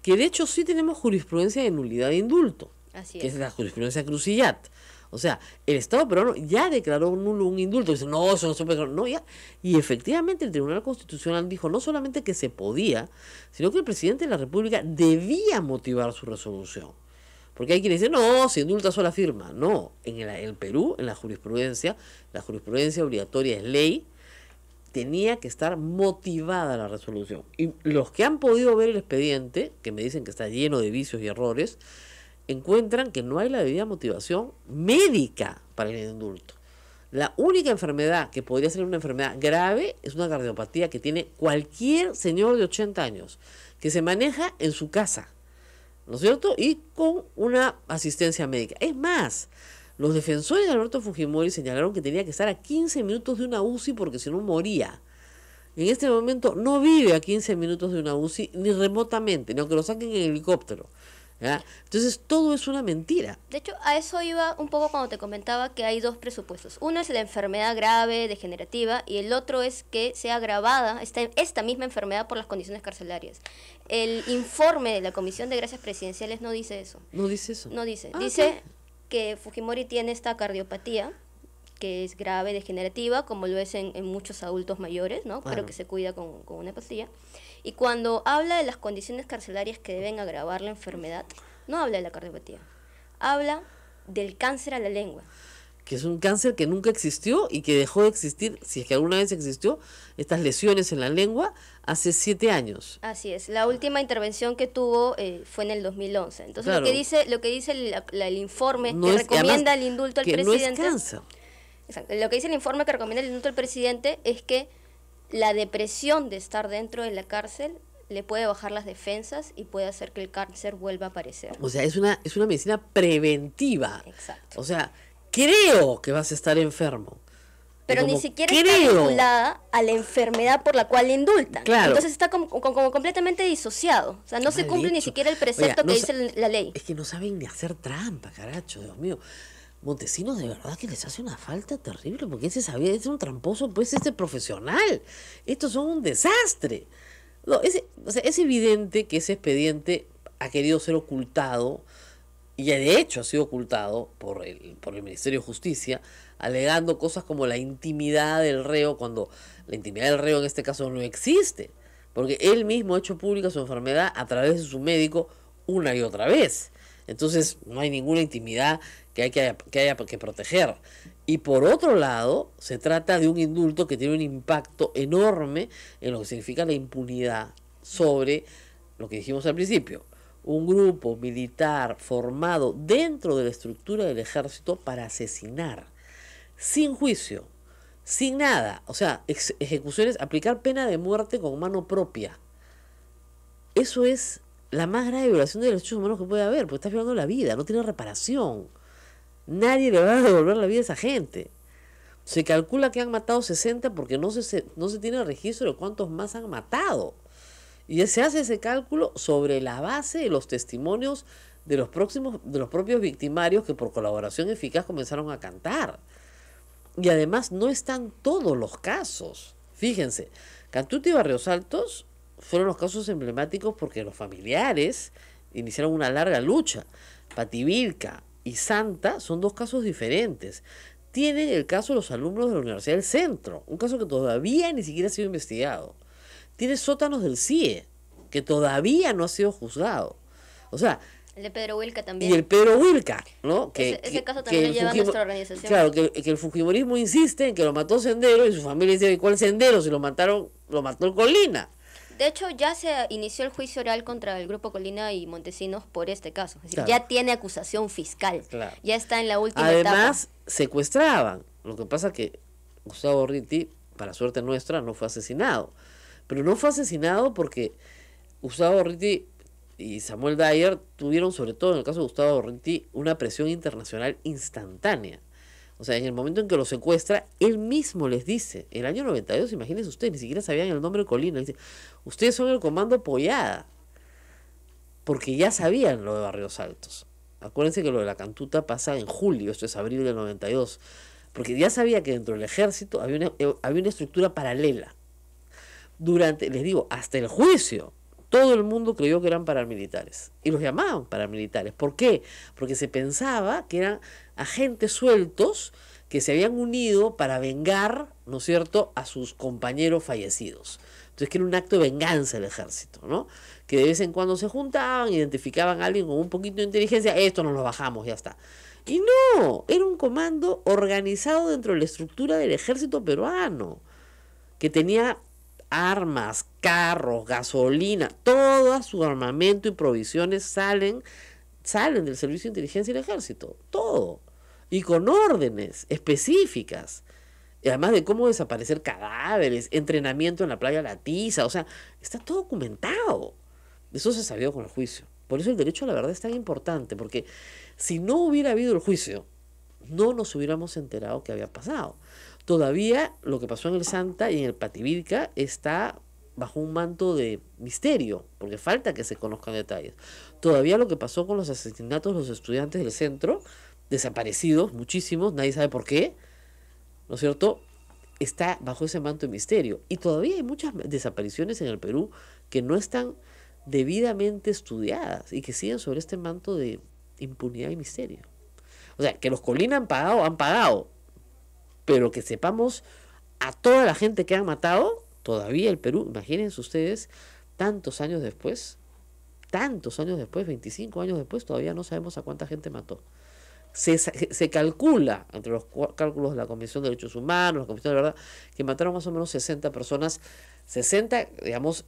C: Que de hecho sí tenemos jurisprudencia de nulidad de indulto,
E: Así
C: que
E: es.
C: es la jurisprudencia Crucillat. O sea, el Estado peruano ya declaró nulo un indulto. Dice, no, eso no se puede. No, ya. Y efectivamente el Tribunal Constitucional dijo no solamente que se podía, sino que el presidente de la República debía motivar su resolución. Porque hay quienes dicen, no, se indulta sola firma. No, en el Perú, en la jurisprudencia obligatoria es ley, tenía que estar motivada la resolución. Y los que han podido ver el expediente, que me dicen que está lleno de vicios y errores, encuentran que no hay la debida motivación médica para el indulto. La única enfermedad que podría ser una enfermedad grave es una cardiopatía que tiene cualquier señor de 80 años, que se maneja en su casa, ¿no es cierto? Y con una asistencia médica. Es más, los defensores de Alberto Fujimori señalaron que tenía que estar a 15 minutos de una UCI porque si no moría. En este momento no vive a 15 minutos de una UCI ni remotamente, ni aunque lo saquen en helicóptero. ¿Ya? Entonces todo es una mentira.
E: De hecho, a eso iba un poco cuando te comentaba que hay dos presupuestos. Uno es la enfermedad grave, degenerativa, y el otro es que sea agravada esta misma enfermedad por las condiciones carcelarias. El informe de la Comisión de Gracias Presidenciales no dice eso.
C: No dice eso.
E: No dice.
C: Ah,
E: Dice
C: ok.
E: que Fujimori tiene esta cardiopatía, que es grave, degenerativa, como lo es en muchos adultos mayores, ¿no?
C: Claro.
E: Pero que se cuida con una pastilla. Y cuando habla de las condiciones carcelarias que deben agravar la enfermedad, no habla de la cardiopatía, habla del cáncer a la lengua.
C: Que es un cáncer que nunca existió y que dejó de existir, si es que alguna vez existió, estas lesiones en la lengua, hace 7 años.
E: Así es, la última intervención que tuvo fue en el 2011. Entonces
C: Claro.
E: lo que dice el informe
C: No
E: que
C: es- y además
E: recomienda el indulto al
C: que
E: presidente.
C: no es cáncer.
E: Exacto. Lo que dice el informe que recomienda el indulto al presidente es que la depresión de estar dentro de la cárcel le puede bajar las defensas y puede hacer que el cáncer vuelva a aparecer.
C: O sea, es una medicina preventiva.
E: Exacto.
C: O sea, creo que vas a estar enfermo.
E: Pero
C: como,
E: ni siquiera está
C: creo.
E: vinculada a la enfermedad por la cual le indultan.
C: Claro.
E: Entonces está como completamente disociado. O sea, no se
C: Mal
E: cumple ni
C: hecho.
E: siquiera el precepto
C: Oiga, no
E: que
C: sa-
E: dice la ley.
C: Es que no saben ni hacer trampa, caracho, Dios mío. Montesinos de verdad que les hace una falta terrible, porque ese sabía, es un tramposo, pues profesional. Estos son un desastre. No, o sea, es evidente que ese expediente ha querido ser ocultado, y de hecho ha sido ocultado por el Ministerio de Justicia, alegando cosas como la intimidad del reo, cuando la intimidad del reo en este caso no existe, porque él mismo ha hecho pública su enfermedad a través de su médico una y otra vez. Entonces no hay ninguna intimidad que haya que proteger. Y por otro lado, se trata de un indulto que tiene un impacto enorme en lo que significa la impunidad sobre lo que dijimos al principio, un grupo militar formado dentro de la estructura del ejército para asesinar, sin juicio, sin nada, o sea, ejecuciones, aplicar pena de muerte con mano propia. Eso es la más grave violación de derechos humanos que puede haber, porque está violando la vida, no tiene reparación. Nadie le va a devolver la vida a esa gente. Se calcula que han matado 60 porque no se tiene registro de cuántos más han matado. Y se hace ese cálculo sobre la base de los testimonios de los propios victimarios que por colaboración eficaz comenzaron a cantar. Y además no están todos los casos. Fíjense, Cantuta y Barrios Altos fueron los casos emblemáticos porque los familiares iniciaron una larga lucha. Pativilca y Santa son dos casos diferentes. Tienen el caso de los alumnos de la Universidad del Centro, un caso que todavía ni siquiera ha sido investigado. Tiene Sótanos del CIE, que todavía no ha sido juzgado. O sea,
E: El de Pedro Wilca también.
C: y el Pedro Wilca, ¿no?
E: Ese caso también lo lleva nuestra organización.
C: Claro, que el fujimorismo insiste en que lo mató Sendero y su familia dice, ¿y cuál Sendero? Si lo mató el Colina.
E: De hecho, ya se inició el juicio oral contra el Grupo Colina y Montesinos por este caso. Es decir,
C: Claro.
E: ya tiene acusación fiscal.
C: Claro.
E: Ya está en la última etapa.
C: Además, secuestraban. Lo que pasa que Gustavo Ritti, para suerte nuestra, no fue asesinado. Pero no fue asesinado porque Gustavo Ritti y Samuel Dyer tuvieron, sobre todo en el caso de Gustavo Ritti, una presión internacional instantánea. O sea, en el momento en que lo secuestra, él mismo les dice, el año 92, imagínense ustedes, ni siquiera sabían el nombre de Colina, dice, ustedes son el Comando Pollada, porque ya sabían lo de Barrios Altos. Acuérdense que lo de la Cantuta pasa en julio, esto es abril del 92, porque ya sabía que dentro del ejército había una estructura paralela. Les digo, hasta el juicio, todo el mundo creyó que eran paramilitares y los llamaban paramilitares. ¿Por qué? Porque se pensaba que eran agentes sueltos que se habían unido para vengar, ¿no es cierto?, a sus compañeros fallecidos. Entonces, que era un acto de venganza del ejército, ¿no? Que de vez en cuando se juntaban, identificaban a alguien con un poquito de inteligencia, esto nos lo bajamos, ya está. Y no, era un comando organizado dentro de la estructura del ejército peruano, que tenía armas, carros, gasolina, todo su armamento y provisiones salen del servicio de inteligencia del ejército, todo, y con órdenes específicas, y además de cómo desaparecer cadáveres, entrenamiento en la playa La Tiza, o sea, está todo documentado. Eso se sabió con el juicio. Por eso el derecho a la verdad es tan importante, porque si no hubiera habido el juicio, no nos hubiéramos enterado qué había pasado. Todavía lo que pasó en el Santa y en el Pativilca está bajo un manto de misterio, porque falta que se conozcan detalles. Todavía lo que pasó con los asesinatos de los estudiantes del centro, desaparecidos, muchísimos, nadie sabe por qué, ¿no es cierto?, está bajo ese manto de misterio. Y todavía hay muchas desapariciones en el Perú que no están debidamente estudiadas y que siguen sobre este manto de impunidad y misterio. O sea, que los Colina han pagado, pero que sepamos a toda la gente que han matado, todavía el Perú, imagínense ustedes, tantos años después, 25 años después, todavía no sabemos a cuánta gente mató. Se calcula, entre los cálculos de la Comisión de Derechos Humanos, la Comisión de Verdad, que mataron más o menos 60 personas, 60, digamos,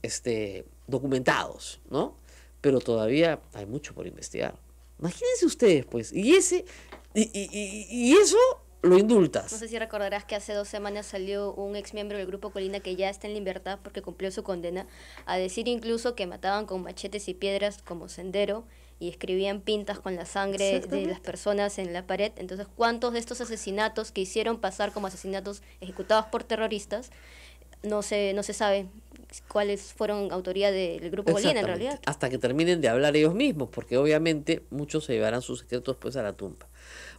C: documentados, ¿no? Pero todavía hay mucho por investigar. Imagínense ustedes, pues, y eso lo indultas.
E: No sé si recordarás que hace 2 semanas salió un ex miembro del Grupo Colina que ya está en libertad porque cumplió su condena, a decir incluso que mataban con machetes y piedras como Sendero y escribían pintas con la sangre de
C: Exactamente.
E: las personas en la pared. Entonces, ¿cuántos de estos asesinatos que hicieron pasar como asesinatos ejecutados por terroristas no se sabe cuáles fueron autoría del grupo Bolívar en
C: Exactamente.
E: realidad?
C: Hasta que terminen de hablar ellos mismos, porque obviamente muchos se llevarán sus secretos pues a la tumba.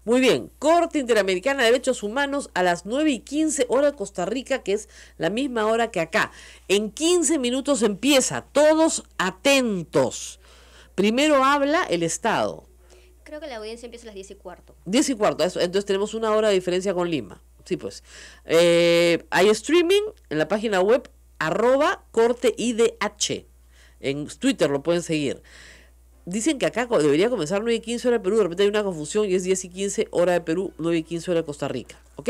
C: Muy bien, Corte Interamericana de Derechos Humanos a las 9:15 hora de Costa Rica, que es la misma hora que acá. En 15 minutos empieza, todos atentos. Primero habla el Estado.
E: Creo que la audiencia empieza a las 10:15.
C: 10:15, eso, entonces tenemos una hora de diferencia con Lima. Sí, pues. Hay streaming en la página web @corteidh. En Twitter lo pueden seguir. Dicen que acá debería comenzar 9:15 hora de Perú, de repente hay una confusión y es 10:15 hora de Perú, 9:15 hora de Costa Rica, ¿ok?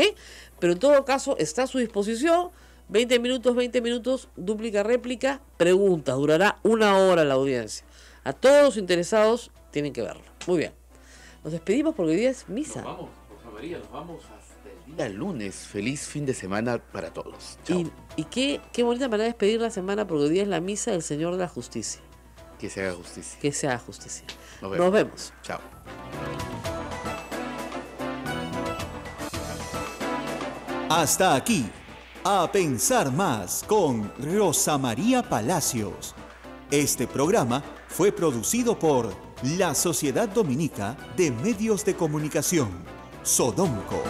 C: Pero en todo caso está a su disposición, 20 minutos, dúplica, réplica, preguntas, durará 1 hora la audiencia. A todos los interesados tienen que verlo. Muy bien. Nos despedimos porque hoy día es misa.
B: Nos vamos, Rosa María, nos vamos hasta el día lunes. Feliz fin de semana para todos. Chao.
C: Y qué bonita manera de despedir la semana porque hoy día es la misa del Señor de la Justicia.
B: Que se haga justicia.
C: Que sea justicia.
B: Nos
C: Nos vemos.
B: Chao.
A: Hasta aquí, A Pensar Más con Rosa María Palacios. Este programa fue producido por la Sociedad Dominica de Medios de Comunicación, Sodomco.